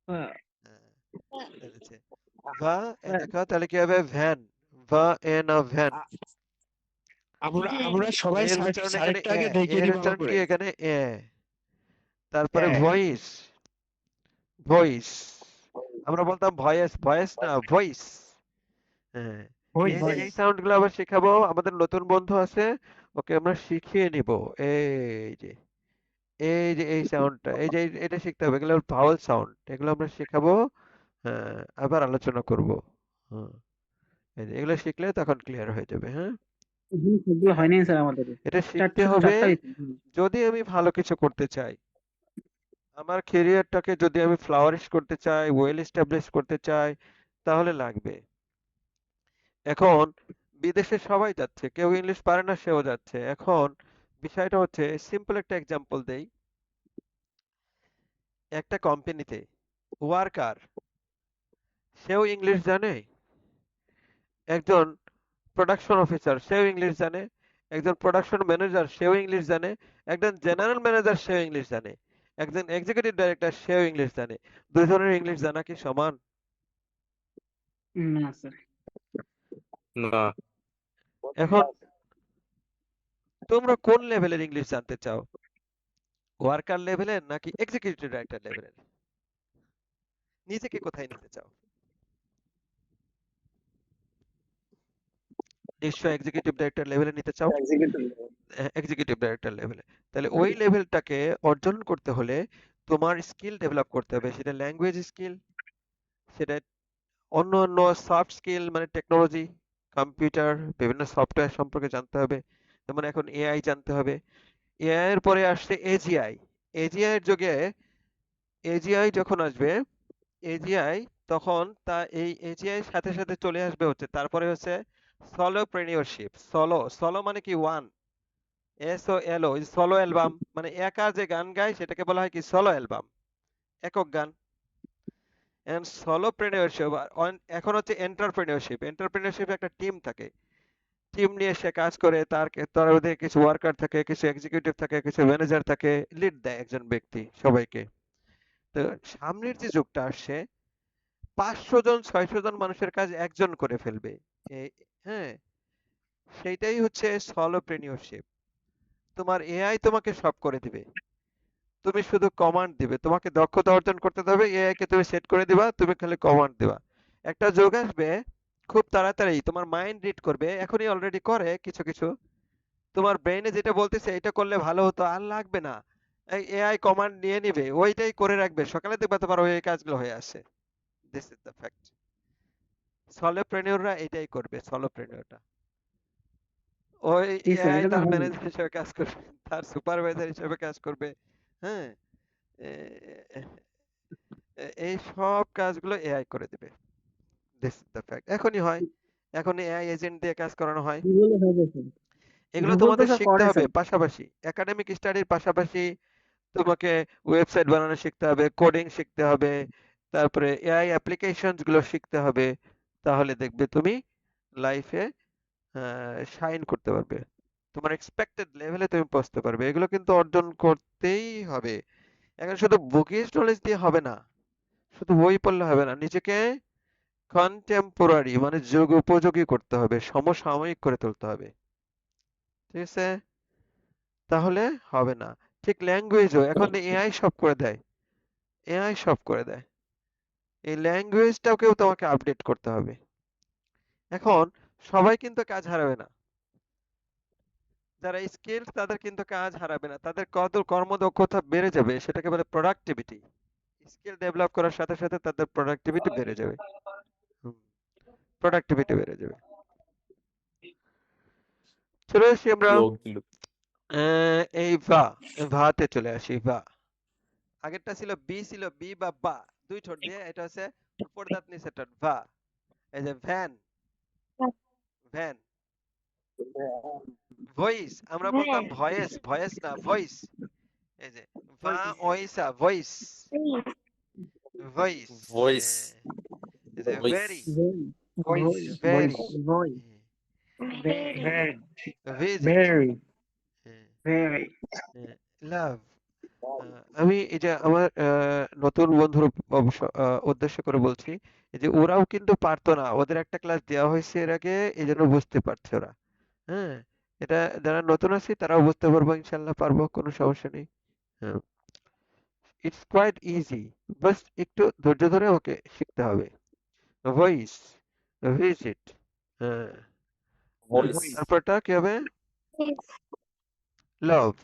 ফা তাহলে হচ্ছে ভা, ফা। দেখো তাহলে কি হবে? ভ্যান, ভা এন অফ ভ্যান। আমরা সবাই এর উচ্চারণ এখানে সাইডটা এ, আগে দেখে এর নিই ভালো উচ্চারণ করে। কি এখানে এ। তারপরে হ্যাঁ, ভয়েস, ভয়েস, আমরা বলতাম ভয়েস, ভয়েস না ভয়েস। হ্যাঁ, ওই এই যে ওই এই সাউন্ড গুলো আবার শেখাবো, আমাদের নতুন বন্ধু আছে, ওকে আমরা শিখিয়ে নিব। এই যে এই সাউন্ডটা, এই যে এটা শিখতে হবে, এগুলো ভাওয়েল সাউন্ড, এগুলো আমরা শেখাবো। হ্যাঁ, আবার আলোচনা করব। হ্যাঁ, এই যে এগুলো শিখলে তখন ক্লিয়ার হয়ে যাবে। হ্যাঁ, সেগুলো হয় নাই স্যার আমাদের, এটা চারটে শিখতে শুধু হবে চারটা দিচ্ছে। যদি আমি ভালো কিছু করতে চাই। আমার ক্যারিয়ারটাকে যদি আমি ফ্লাওয়ারিশ করতে চাই, ওয়েল এস্টাবলিশ করতে চাই, তাহলে লাগবে। এখন বিদেশে সবাই যাচ্ছে, কেউ ইংলিশ পারে না সেও যাচ্ছে। এখন বিষয়টা হচ্ছে, সিম্পল একটা এক্সাম্পল দেই। একটা কোম্পানিতে ওয়ার্কার, সেও ইংলিশ জানে, একজন প্রোডাকশন অফিসার সেও ইংলিশ জানে, একজন প্রোডাকশন ম্যানেজার সেও ইংলিশ জানে, একজন জেনারেল ম্যানেজার সেও ইংলিশ জানে, একজন এক্সিকিউটিভ ডাইরেক্টর সেও ইংলিশ জানে। দুজনের ইংলিশ জানা কি সমান? না স্যার। na এখন তোমরা কোন লেভেলের ইংলিশ জানতে চাও? ওয়ার্কার লেভেলের নাকি এক্সিকিউটিভ ডাইরেক্টর লেভেলের? নিজেকে কোথায় নিতে চাও? নিশ্চয় এক্সিকিউটিভ ডাইরেক্টর লেভেলে নিতে চাও। এক্সিকিউটিভ ডাইরেক্টর লেভেলে। তাহলে ওই লেভেলটাকে অর্জন করতে হলে তোমার স্কিল ডেভেলপ করতে হবে, সেটা ল্যাঙ্গুয়েজ স্কিল, সেটা অন্য অন্য সফট স্কিল, মানে টেকনোলজি, কম্পিউটার, বিভিন্ন সফটওয়্যার সম্পর্কে জানতে হবে। যেমন এখন এআই জানতে হবে। এআই এর পরে আসছে এজিআই। এজিআই এর যুগে, এজিআই যখন আসবে, এজিআই তখন এই এজিআই সাথে সাথে চলে আসবে হচ্ছে, তারপরে হচ্ছে সলোপ্রেনিয়রশিপ। সলো, সলো মানে কি ওয়ান, SOLO, সলো অ্যালবাম, মানে একা যে গান গায় সেটাকে বলা হয় কি? সলো অ্যালবাম, একক গান। এন্ড সলোপ্রেনিয়রশিপ, এখন হচ্ছে এন্টারপ্রেনিয়রশিপ। এন্টারপ্রেনিয়রশিপ একটা টিম থাকে, টিম নিয়ে সে কাজ করে, তার মধ্যে কিছু ওয়ার্কার থাকে, কিছু এক্সিকিউটিভ থাকে, কিছু ম্যানেজার থাকে, লিড দেয় একজন ব্যক্তি সবাইকে। তো সামনের যে যুগটা আসছে, 500 জন 600 জন মানুষের কাজ একজন করে ফেলবে। হ্যাঁ, সেইটাই হচ্ছে সলোপ্রেনিয়রশিপ। তোমার এআই তোমাকে সব করে দিবে, তুমি শুধু কমান্ড দিবে। তোমাকে দক্ষতা অর্জন করতে হবে, এআই কে তুমি সেট করে দিবা, তুমি খালি কমান্ড দিবা। একটা যুগ আসবে খুব তাড়াতাড়ি, তোমার মাইন্ড রিড করবে, এখনই অলরেডি করে কিছু কিছু। তোমার ব্রেইনে যেটা বলতেছে এটা করলে ভালো হতো, আর লাগবে না, এআই কমান্ড নিয়ে নিবে, ওইটাই করে রাখবে, সকালে দেখবে তোমার ওই কাজগুলো হয়ে আসে। This is the fact. সলোপ্রেনিয়ররা এটাই করবে, সলোপ্রেনিয়রটা। ওই জি স্যার, এআই এটা তো তার হবে। ম্যানেজার হিসেবে কাজ করবে, তার সুপারভাইজার হিসেবে কাজ করবে। হ্যাঁ, এ- এই সব কাজগুলো এআই করে দিবে। This is the fact. এখনই হয়, এখন এআই এজেন্ট দিয়ে কাজ করানো হয়। গুগলে হবে স্যার। এগুলো গুগল তো তোমাদের স্যার শিখতে করে হবে স্যার। পাশাপাশি, একাডেমিক স্টাডির পাশাপাশি তোমাকে ওয়েবসাইট বানানো শিখতে হবে, কোডিং শিখতে হবে, তারপরে এআই অ্যাপ্লিকেশনস গুলো শিখতে হবে। তাহলে দেখবে তুমি লাইফে শাইন করতে পারবে, তোমার এক্সপেক্টেড লেভেলে তুমি পৌঁছতে পারবে। এগুলো কিন্তু অর্জন করতেই হবে। এখন শুধু বুকিশ নলেজ দিয়ে হবে না, শুধু বই পড়লে হবে না, নিজেকে কন্টেম্পোরারি মানে যুগ উপযোগী করতে হবে, সমসাময়িক করে তুলতে হবে। ঠিক আছে, তাহলে হবে না। ঠিক ল্যাঙ্গুয়েজও এখন এআই সব করে দেয়, এআই সব করে দেয়, এই ল্যাঙ্গুয়েজটাকেও তোমাকে আপডেট করতে হবে। এখন সবাই কিন্তু কাজ হারাবে না, যারা স্কিল তাদের কিন্তু কাজ হারাবে না, তাদের কত কর্মদক্ষতা বেড়ে যাবে, সেটাকে বলে প্রোডাক্টিভিটি। স্কিল ডেভেলপ করার সাথে সাথে তাদের প্রোডাক্টিভিটি বেড়ে যাবে, প্রোডাক্টিভিটি বেড়ে যাবে। চলে আসি আমরা Log. এই ভা, ভাতে চলে আসি। ভা আগেরটা ছিল বি, ছিল বি বা দুই ঠোঁট দিয়ে, এটা হচ্ছে উপর দাঁত নিচের ঠোঁট ভা। এই যে ভ্যান, ভ্যান। ভয়েস আমরা বলতাম ভয়েস, ভয়েস না ভয়েস। এই যে ভা ওইসা ভয়েস, ভয়েস। Voice. এই যে Voice. Very, voice, very, voice, very, visit, very, very, লাভ। আমি এই যে আমার নতুন বন্ধুর অবশ্য উদ্দেশ্য করে বলছি, এই যে ওরাও কিন্তু পারতো না, ওদের একটা ক্লাস দেওয়া হয়েছে এর আগে, এই জন্য বুঝতে পারছে ওরা। হ্যাঁ, এটা যারা নতুন আছে তারাও বুঝতে পারবো, ইনশাল্লাহ পারবো, কোনো সমস্যা নেই। হ্যাঁ, ইটস কোয়াইট ইজি, বাস একটু ধৈর্য ধরে ওকে শিখতে হবে। ভয়েস, ভিজিট, হ্যাঁ, Voice. তারপরটা কি হবে? লাভ।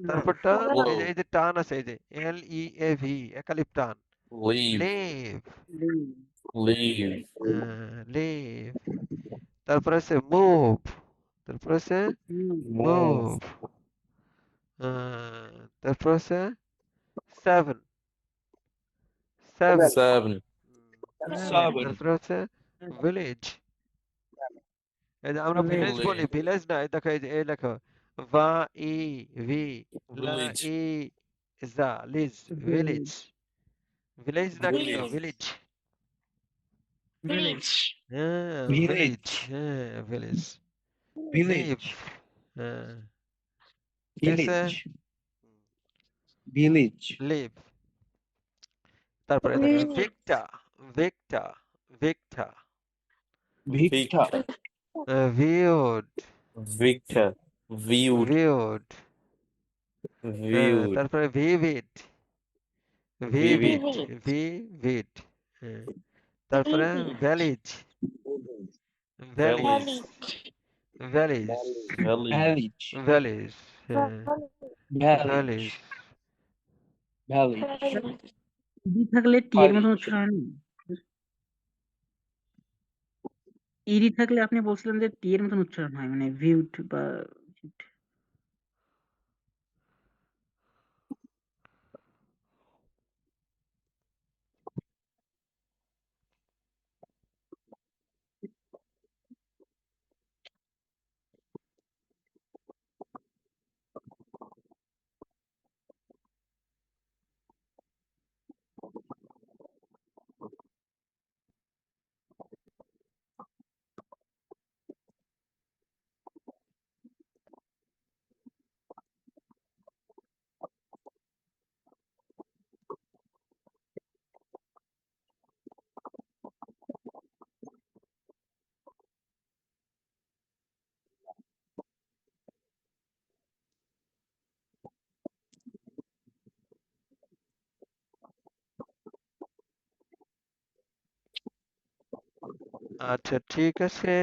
তারপরটা এই যে Love. এই যে টান আছে, এই যে এল ই এ ভি, একালিপ টান, Leave. Leave, Leave. লিভ। তারপর আছে মুভ, তারপর আছে মুভ, Move. তারপর আছে সেভেন, সেভেন। 7. seven, তারপর আছে ভিলেজ। এই যে আমরা ভিলেজ Village. বলি, ভিলেজ না, এই দেখো এই যে এই লেখো ভা ই ভি লা Village. ই জা লিজ, ভিলেজ। ভিলেজ না কিন্তু Village. ভিলেজ। village, হ্যাঁ Village. ভিলেজ, হ্যাঁ ভিলেজ। লিভ, village, হ্যাঁ ঠিক আছে, village, village, লিভ। তারপরে দেখো victor, victor, victor, Victor, viewed, Victor. Viewed. Viewed. Viewed. তারপরে ভিভিড, Vivid. Vivid, vivid. তারপরে valleys, valleys, Village. Valleys, Village. village, valleys, valleys. village, village, ED থাকলে T এর মতন উচ্চারণ হয় না? ইডি থাকলে আপনি বলছিলেন যে টি এর মতন উচ্চারণ হয়, মানে viewed বা আচ্ছা ঠিক আছে,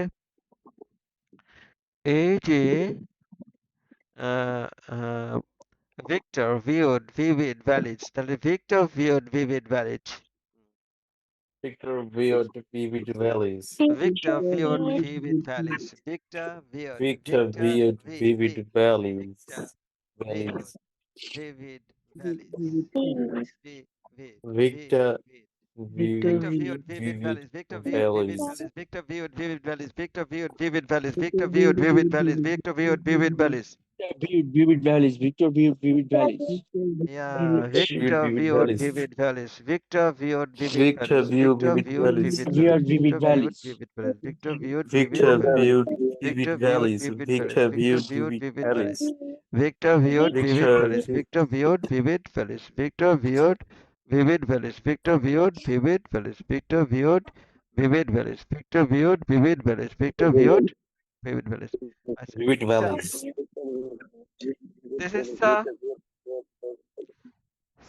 এই যে ভিক্টর, ভিউড, ভিভিড, ভ্যালিজ, তাহলে Victor, viewed, vivid, valleys. Victor. Viewed. Vivid. Valleys. Victor, viewed, vivid, valleys. Victor, viewed, Victor. Victor, Viewed. V V Vivid. Valleys. Victor, viewed, Valleys. Vivid, valleys. V V V Victor. V Viewed. Victor viewed vivid Vivid. valleys. Victor viewed vivid Valleys. valleys. Victor viewed vivid valleys. Victor viewed vivid valleys. Victor viewed vivid valleys. Victor viewed vivid valleys. Vivid valleys. Victor vivid valleys. Yeah, Vivid, Victor vivid viewed valleys. vivid valleys. Victor viewed vivid Victor valleys. view Victor vivid viewed valleys. vivid Vivid valleys. vivid Victor viewed valleys. vivid valleys. Victor viewed vivid Victor valleys. viewed vivid Victor viewed valleys. vivid Victor valleys. Victor viewed viewed vivid vivid valleys. valleys. Victor viewed vivid Victor valleys. Victor viewed vivid valleys. Victor viewed vivid valleys. Victor viewed vivid valleys. Victor viewed vivid valleys. Victor viewed vivid valleys. Victor viewed vivid valleys. আচ্ছা, vivid so valleys. this is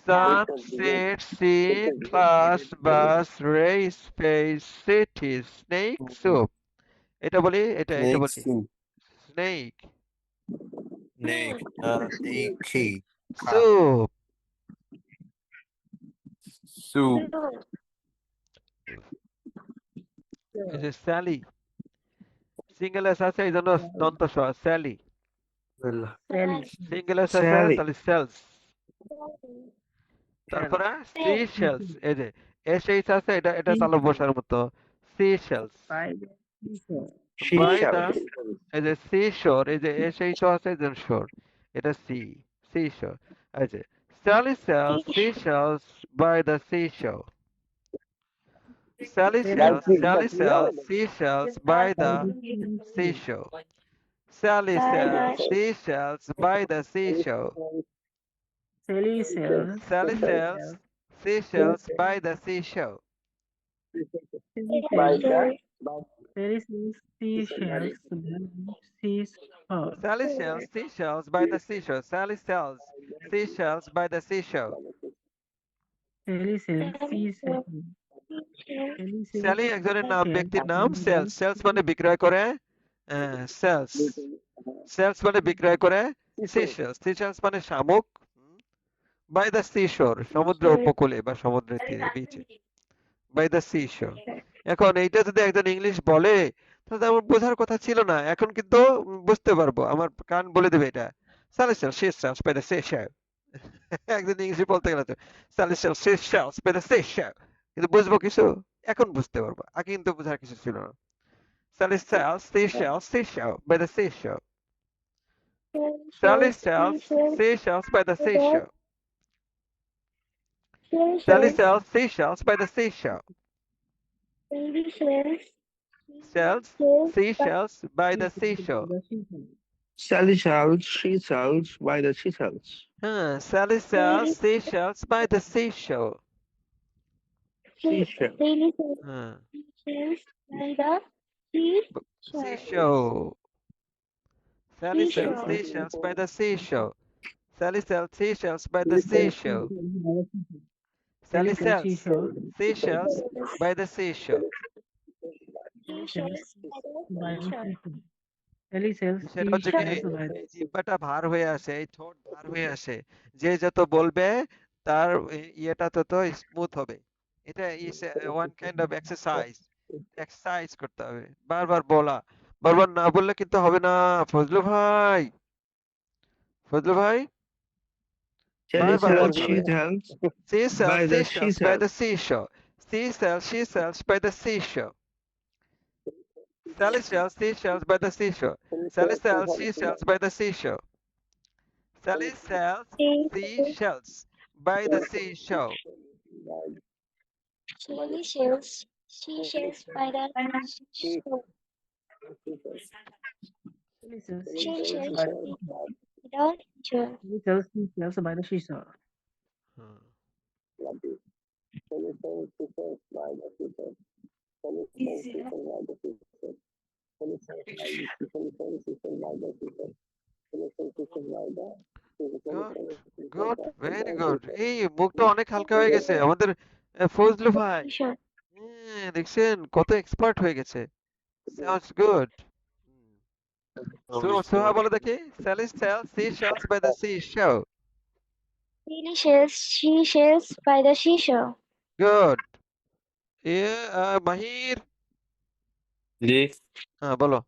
sunset, sea, class, bus, race, space, city, snake, soup. এটা বলি, এটা Snake বলি। soup. Snake, Snake. A-K. soup, Soup. এই যে Sally, single S আছে এই জন্য দন্ত স, Sally, Well, সিঙ্গেল এস আছে Sally. তাহলে cells, তারপরে seashells, এই যে SH আছে এটা তাহলে বসার মতো, seashells, by the, এই যে seashore, এই যে SH আছে এই যে shore, এটা seashore, এই যে Sally sells seashells by the seashore. Sally sells seashells by the seashore. Sally sells seashells by the seashore. Sally sells Sally sells seashells by the seashore. Sally sells seashells seashore. Sally sells seashells by the seashore. Sally sells seashells by the seashore. Sally sells seashells. Sally একজনের নাম, ব্যক্তির নাম। Sales, sales মানে বিক্রয় করে, sales, sales মানে বিক্রয় করে। সিশেলস, সিশেলস মানে শামুক। বাই দ্য সিশোর, সমুদ্র উপকূলে বা সমুদ্রের তীরে, বিচে। By the seashore. এখন এইটা যদি একজন ইংলিশ বলে তাহলে আমার বোঝার কথা ছিল না, এখন কিন্তু বুঝতে পারবো, আমার কান বলে দেবে এটা। Sally sells seashells by the seashore. একজন ইংলিশ বলতে গেলে তো Sally sells seashells by the seashore, কিন্তু বুঝবো কিছু, এখন বুঝতে পারবো, আগে কিন্তু বোঝার কিছু ছিল না। Sally sells seashells by the seashore. Sally sells seashells by the seashore. Sally sells seashells by the seashore. Sells seashells by the seashore. Sally sells seashells by the seashells. Sally sells seashells by the seashore. Seashell. Seashore. Sally sells seashells by the seashore. Sally sells seashells by the seashore. Sally sells seashells by the seashore. Sally sells সেটা হচ্ছে কি, seashells by এই জিহ্বাটা ভার হয়ে আসে, এই ঠোঁট ভার হয়ে আসে, যে যত বলবে তার ইয়েটা তত স্মুথ হবে। এটা is one kind of exercise, exercise করতে হবে, বারবার বলা, বারবার না বললে কিন্তু হবে না। ফজলু ভাই, ফজলু ভাই, Sally বারবার sells বলতে হবে। seashells She sells by the seashells by the seashell. seashore. She sells by the seashore. Sally sells seashells by the seashore. Sally sells seashells by the seashore. Sally sells seashells by the seashore. Sally sells seashells by the seashore. Sally sells Seashells by the seashore. seashells by the seashore. Good, very good. এই মুখটা অনেক হালকা হয়ে গেছে আমাদের ফজলু ভাই। Seashore. দেখছেন কত এক্সপার্ট হয়ে গেছে। Sounds good. সোহা বলো দেখি, Sally sells seashells by the seashore. Sally sells seashells by the seashore. Good. Mahir, Yes. বলো।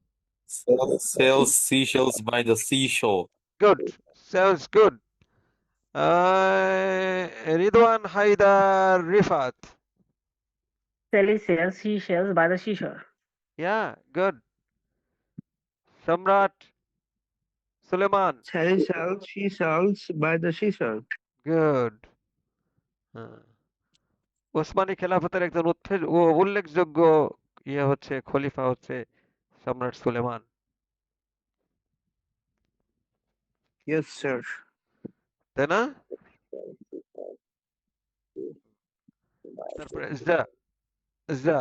Sells seashells by the seashore. Good. Sounds good. Ridwan Haider Rifat. Sally sells seashells by the seashore. Yeah, good. সম্রাট Suleiman Sally sells, she sells by the seashore. Good হ্যাঁ ওসমানী খেলাফতের একজন উল্লেখযোগ্য ইয়ে হচ্ছে খলিফা হচ্ছে সম্রাট সুলেমান Yes, sir. তাই না তারপরে জা জা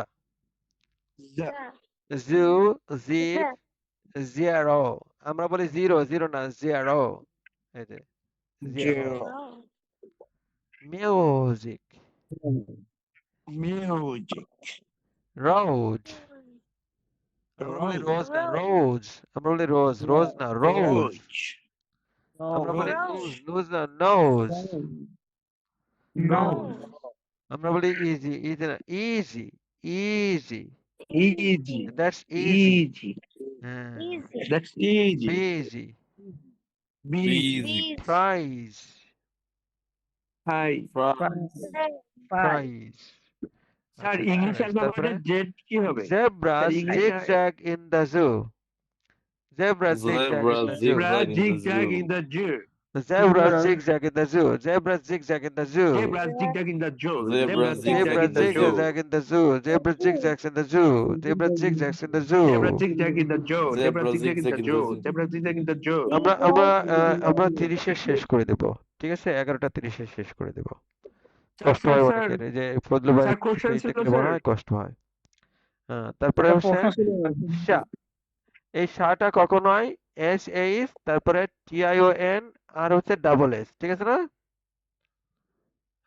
The জু জির জিরো আমরা বলি জিরো জিরো না জিরো এই যে জিরো zero. Music Music. রোজ আমরা বলি রোজ না রোজ আমরা বলি রোজ রোজ না রোজ Roach. আমরা বলি Rose. লুজ লুজ না নোজ No. আমরা বলি ইজি ইজি না easy easy Easy. That's easy Easy. হ্যাঁ Easy. That's easy. Busy Breezy. Prize Hi. Fries. Prize sir English অ্যালফাবেটে জেড কি হবে Zebras Sir, English- zigzag in the zoo. Zebras zigzag in the zoo. Zebra zigzag in the zoo. Zebras zigzag in the zoo. Zebras zigzag in the zoo. Zebra zigzag in the zoo. Zebra Zebras in the zoo. zigzag in the zoo. Zebras zigzags in the zoo. Zebras zigzags in the zoo. Zebra zigzag in the zoo. Zebra Zebra zigzag in the zigzag in the zoo. zoo. Zebra zigzag in the zoo. আমরা 30-এ শেষ করে দেব ঠিক আছে 11টা 30-এ শেষ করে দেব কষ্ট হয় sir অনেকের এই যে ফজলু ভাই স্যার কোশ্চেন ছিল দেখলে মনে স্যার হয় কষ্ট হয় হ্যাঁ তারপরে একটা হচ্ছে প্রশ্ন ছিল শা এই শাটা কখন হয় এস এইচ তারপরে TION আর হচ্ছে ডাবল এস ঠিক আছে না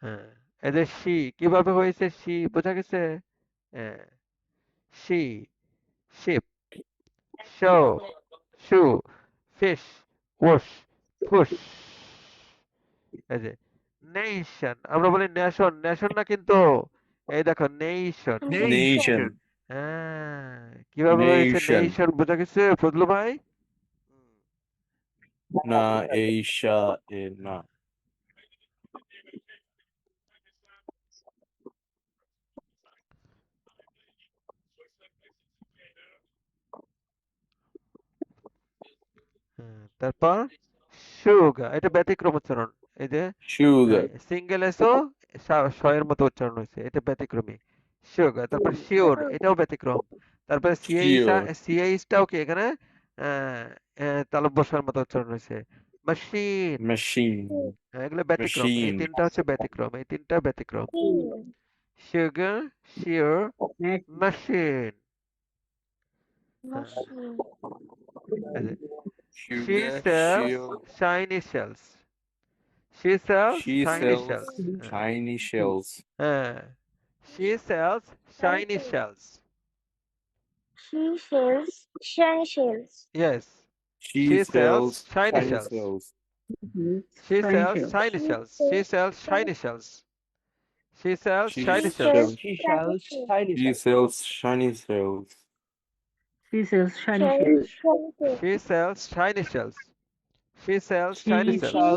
হ্যাঁ এই যে শি কিভাবে হয়েছে শি বোঝা গেছে হ্যাঁ she ship show shoe fish ওশ ফুশ এই যে নেশন আমরা বলি নেশন নেশন না কিন্তু এই দেখো নেশন Nation. হ্যাঁ কিভাবে হয়েছে Nation. নেশন বোঝা গেছে ফজলু ভাই Na Aisha na. তারপর সুগা এটা ব্যতিক্রম উচ্চারণ এই যে Sugar. সিঙ্গেল এসও শয়ের মতো উচ্চারণ হয়েছে এটা ব্যতিক্রমী সুগা তারপর শিওর এটাও ব্যতিক্রম তারপর Sure. সিএইচটাও কি এখানে তালব বসার মতো উচ্চারণ হয়েছে মেশিন Machine. এগুলো ব্যতিক্রম এই Machine. তিনটা হচ্ছে ব্যতিক্রম এই তিনটা ব্যতিক্রম sugar sure Next. Machine She Sugar. sells Shield. shiny shells. She sells She shiny sells shells. shiny shells. She sells shiny shells. She sells shiny shells. Yes. She She sells sells shiny shiny shells. shells. She Shiny sells shells. shiny shells. She sells shiny shells. She sells She shiny sells- shells. she sells shiny She sells shiny shells. She sells shiny Shells. shells. She sells shiny shells. She sells She shiny shells.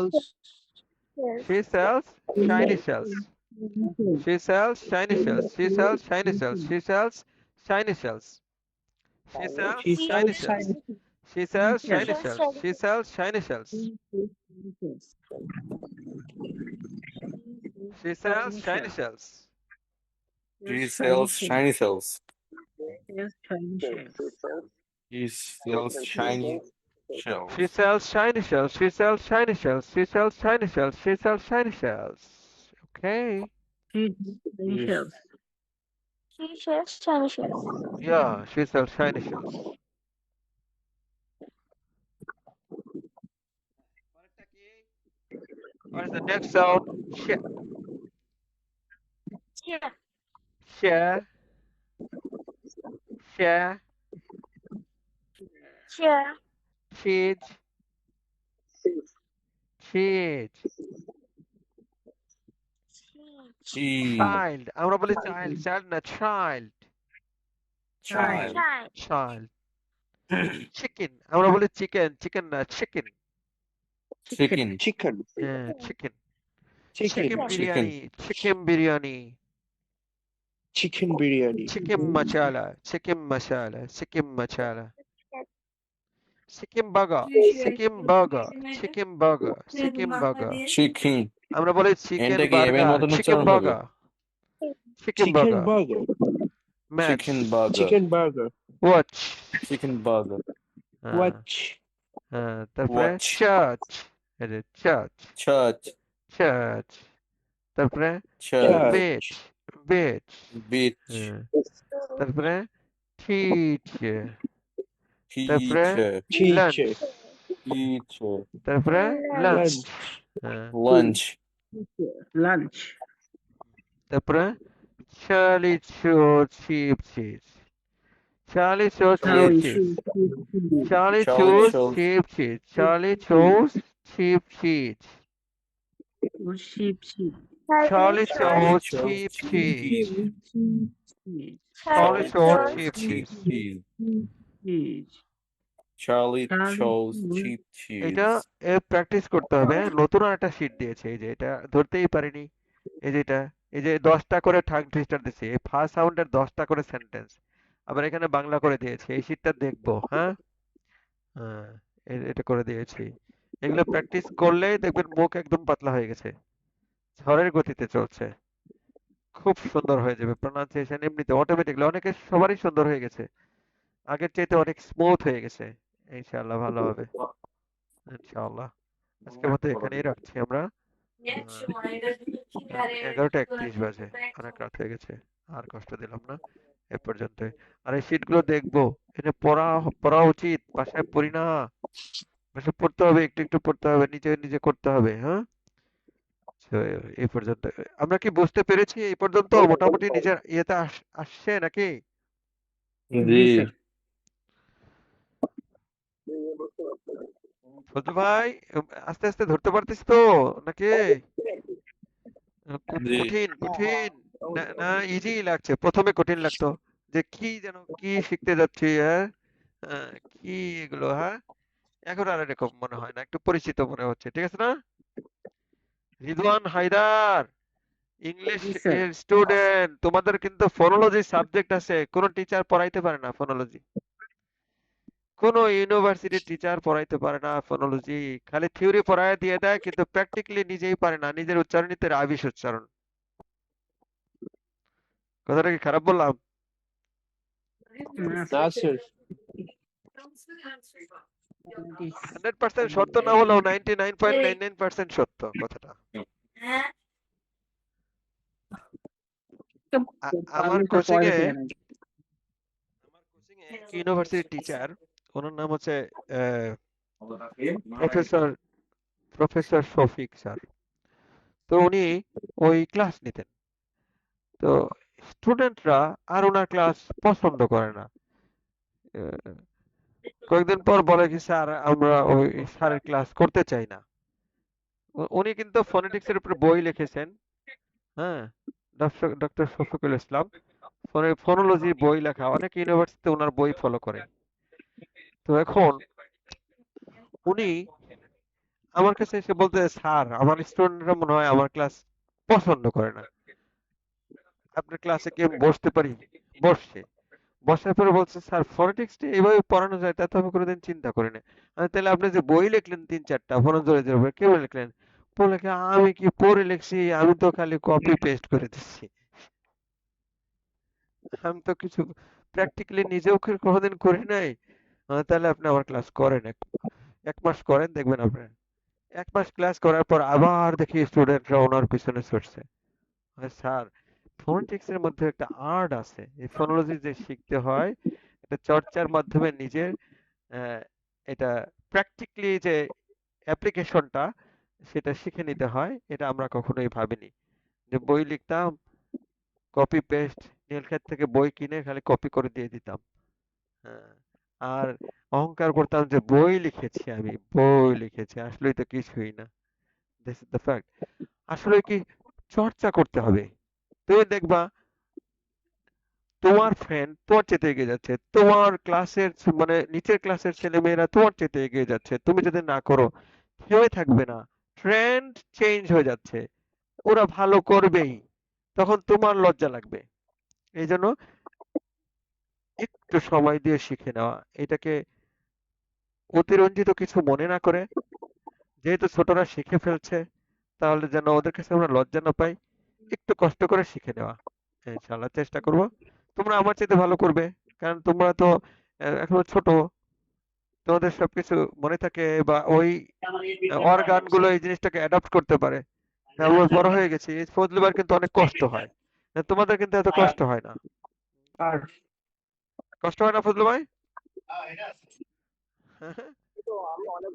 She sells shiny shells. She sells shiny shells. She sells shiny shells. She sells shiny shells. She sells She shiny sells shells. She sells shiny shells. She sells shiny shells. She sells shiny shells. She sells shiny shells. Yes, shiny shells. She sells shiny shells. She sells shiny shells. She sells shiny shells. She sells shiny shells. She sells shiny shells. Okay. She shiny shells. She sells shiny shells. Yeah, she sells shiny shells. What is the next sound? Sh. Yeah. Share. Share. Chair. Cheese. Cheese. She Child. আমরা বলি child. Child না child. child. Child. Child. Chicken. আমরা বলি chicken. Chicken না chicken. Chicken. chicken Chicken. chicken Chicken biryani. Chicken biryani. chicken biryani Chicken masala. Chicken masala. Chicken masala. Sikkim burger, Sikkim burger, Sikkim burger, Sikkim burger. Chicken. আমরা বলি chicken এটা কি M এর burger, মতন chicken উচ্চারণ হবে? Burger, chicken chicken burger. burger, match, Chicken burger. chicken burger, watch, Chicken burger. হ্যাঁ watch, হ্যাঁ, তারপরে Watch. চার্চ, এই যে চার্চ, Church. চার্চ, তারপরে Church. Beach, beach, Beach. হ্যাঁ, তারপরে টিচার, তারপরে Teacher. Lunch, teacher, Teacher. তারপরে লাঞ্চ, lunch, হ্যাঁ, Lunch. লাঞ্চ, তারপরে Charlie chose cheap cheese, Charlie chose cheap Charlie cheese, cheese, Charlie Charlie chose chose. Cheap cheese, Charlie chose cheap cheese, ship ship, Charlie chose chose cheap cheese. Cheese, Charlie chose cheap cheese. Cheese, Charlie Charlie chose chose cheap এটা cheese. Practice করতে হবে। নতুন আর একটা sheet দিয়েছে, এই যে এটা ধরতেই পারিনি। এই যে এটা, এই যে 10টা করে ঠাং টুইস্টার দিয়েছে, এই ফার্স্ট সাউন্ডের 10টা করে সেন্টেন্স, আবার এখানে বাংলা করে দিয়েছে। এই শীটটা দেখবো, হ্যাঁ হ্যাঁ, এটা করে দিয়েছি। এগুলো প্র্যাকটিস করলেই দেখবেন মুখ একদম পাতলা হয়ে গেছে, ঝড়ের গতিতে চলছে, খুব সুন্দর হয়ে যাবে। প্রোনাউন্সিয়েশন এমনিতে অটোমেটিকলি অনেকের সবারই সুন্দর হয়ে গেছে, আগের চাইতে অনেক স্মুথ হয়ে গেছে। ইনশাআল্লাহ ভালো হবে, ইনশাআল্লাহ। আজকের মতো এখানেই রাখছি আমরা। 11টা 31 বাজে, অনেক রাত হয়ে গেছে, আর কষ্ট দিলাম না। এ পর্যন্তই। আর এই শীটগুলো দেখবো, এটা পড়া পড়া উচিত, বাসায় পড়ি না, বাসায় পড়তে হবে, একটু একটু পড়তে হবে, নিজে নিজে করতে হবে, হ্যাঁ। তো এই পর্যন্ত আমরা কি বুঝতে পেরেছি? এই পর্যন্ত মোটামুটি নিজের ইয়েতে আসছে নাকি? জি জি। স্যার। ফজলু ভাই, আস্তে আস্তে ধরতে পারতিস তো নাকি? জি। কঠিন কঠিন না, না ইজি লাগছে? প্রথমে কঠিন লাগতো, যে কি যেন কি শিখতে যাচ্ছি, হ্যাঁ কি এগুলো, হ্যাঁ। এখন আর এরকম মনে হয় না, একটু পরিচিত মনে হচ্ছে, ঠিক আছে না? রিদওয়ান হায়দার, ইংলিশ জি স্যার। এর স্টুডেন্ট, তোমাদের কিন্তু ফোনোলজি সাবজেক্ট আছে, কোন টিচার পড়াইতে পারে না ফোনোলজি, কোন ইউনিভার্সিটির টিচার পড়াইতে পারে না ফোনোলজি, খালি থিওরি পড়ায় দিয়ে দেয়, কিন্তু প্র্যাকটিক্যালি নিজেই পারে না, নিজের উচ্চারণ নিতে রাবিশ উচ্চারণ। কথাটা কি খারাপ বললাম? না না স্যার। sir, 100% সত্য না হলেও 99.99% সত্য কথাটা। আমার পারলে স্যার কোচিং পড়াতে এ শিখে নেন। এক ইউনিভার্সিটির টিচার, ওনার নাম হচ্ছে প্রফেসর প্রফেসর শফিক স্যার। তো উনি ওই ক্লাস নিতেন, তো স্টুডেন্টরা আর ওনার ক্লাস পছন্দ করে না। আহ, কয়েকদিন পর বলে কি, স্যার আমরা ওই স্যারের ক্লাস করতে চাই না। উনি কিন্তু ফনেটিক্স এর উপর বই লিখেছেন, হ্যাঁ, ডক্টর শফিকুল ইসলাম। ফোনোলজি বই লেখা, অনেক ইউনিভার্সিটিতে ওনার বই ফলো করে। তো এখন উনি আমার কাছে এসে বলতে, স্যার আমার স্টুডেন্টরা মনে হয় আমার ক্লাস পছন্দ করে না, আপনার ক্লাসে কি আমি বসতে পারি? বসছে, বসার পরে বলছে, স্যার ফনেটিক্সটা এইভাবে পড়ানো যায় তা তো আমি কোনোদিন চিন্তা করি না। আমি, তাহলে আপনি যে বই লিখলেন 3-4টা ফোনোলজির উপর, কেমন লিখলেন? বলে কি, আমি কি পড়ে লিখছি, আমি তো খালি কপি পেস্ট করে দিচ্ছি, আমি তো কিছু প্র্যাকটিক্যালি নিজেও কোনোদিন করি নাই। তাহলে আপনি আমার ক্লাস করেন, 1 মাস করেন, দেখবেন আপনি 1 মাস ক্লাস করার পর আবার দেখি স্টুডেন্টরা ওনার পিছনে ছুটছে। স্যার ফোনেটিক্স এর মধ্যে একটা আর্ট আছে, এই ফোনোলজি যে শিখতে হয়, এটা চর্চার মাধ্যমে নিজের আহ, এটা প্র্যাকটিক্যালি যে অ্যাপ্লিকেশনটা, সেটা শিখে নিতে হয়। এটা আমরা কখনোই ভাবিনি, যে বই লিখতাম, কপি পেস্ট, নীলক্ষেত থেকে বই কিনে খালি কপি করে দিয়ে দিতাম, হ্যাঁ, আর অহংকার করতাম যে বই লিখেছি, আমি বই লিখেছি, আসলেই তো কিছুই না। This is the fact. আসলে কি, চর্চা করতে হবে। তুমি দেখবা তোমার ফ্রেন্ড তোমার চেয়ে এগিয়ে যাচ্ছে, তোমার ক্লাসের মানে নিচের ক্লাসের ছেলে মেয়েরা তোমার চেয়ে এগিয়ে যাচ্ছে, তুমি যদি না করো থেমে থাকবে না, ট্রেন্ড চেঞ্জ হয়ে যাচ্ছে, ওরা ভালো করবেই, তখন তোমার লজ্জা লাগবে। এই জন্য একটু সময় দিয়ে শিখে নেওয়া, এটাকে অতিরঞ্জিত কিছু মনে না করে, যেহেতু ছোটরা শিখে ফেলছে, তাহলে যেন ওদের কাছে আমরা লজ্জা না পাই, একটু কষ্ট করে শিখে নেওয়া। ইনশাআল্লাহ চেষ্টা করব। তোমরা আমার চাইতে ভালো করবে, কারণ তোমরা তো এখনো ছোট, তোমাদের সবকিছু মনে থাকে বা ওই অর্গানগুলো এই জিনিসটাকে অ্যাডাপ্ট করতে পারে। আমরা বড় হয়ে গেছি, এই ফজলু ভাইয়ের কিন্তু অনেক কষ্ট হয়। তোমাদের কিন্তু এত কষ্ট হয় না। আর কষ্ট হয় না ফজলু ভাই? তো আমি অনেক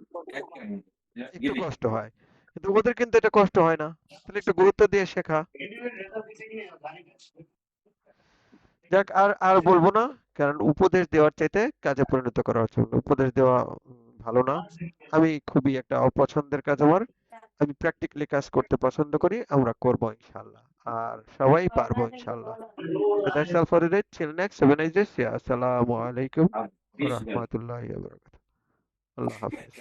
একটু কষ্ট হয়, কিন্তু ওদের কিন্তু এটা কষ্ট হয় না। তাহলে একটু গুরুত্ব দিয়ে শেখা। যাক, আর আর বলবো না, কারণ উপদেশ দেওয়ার চাইতে কাজে পরিণত করা হচ্ছে। উপদেশ দেওয়া ভালো না। আমি খুবই একটা অপছন্দের কাজ আমার। আমি প্র্যাকটিক্যালি কাজ করতে পছন্দ করি, আমরা করবো ইনশাআল্লাহ। আর সবাই পারবো ইনশাআল্লাহ। So that's all for today. Till next, have a nice day. Yeah, Assalamu alaikum wa rahmatullahi wa barakatuh. Allah Hafiz.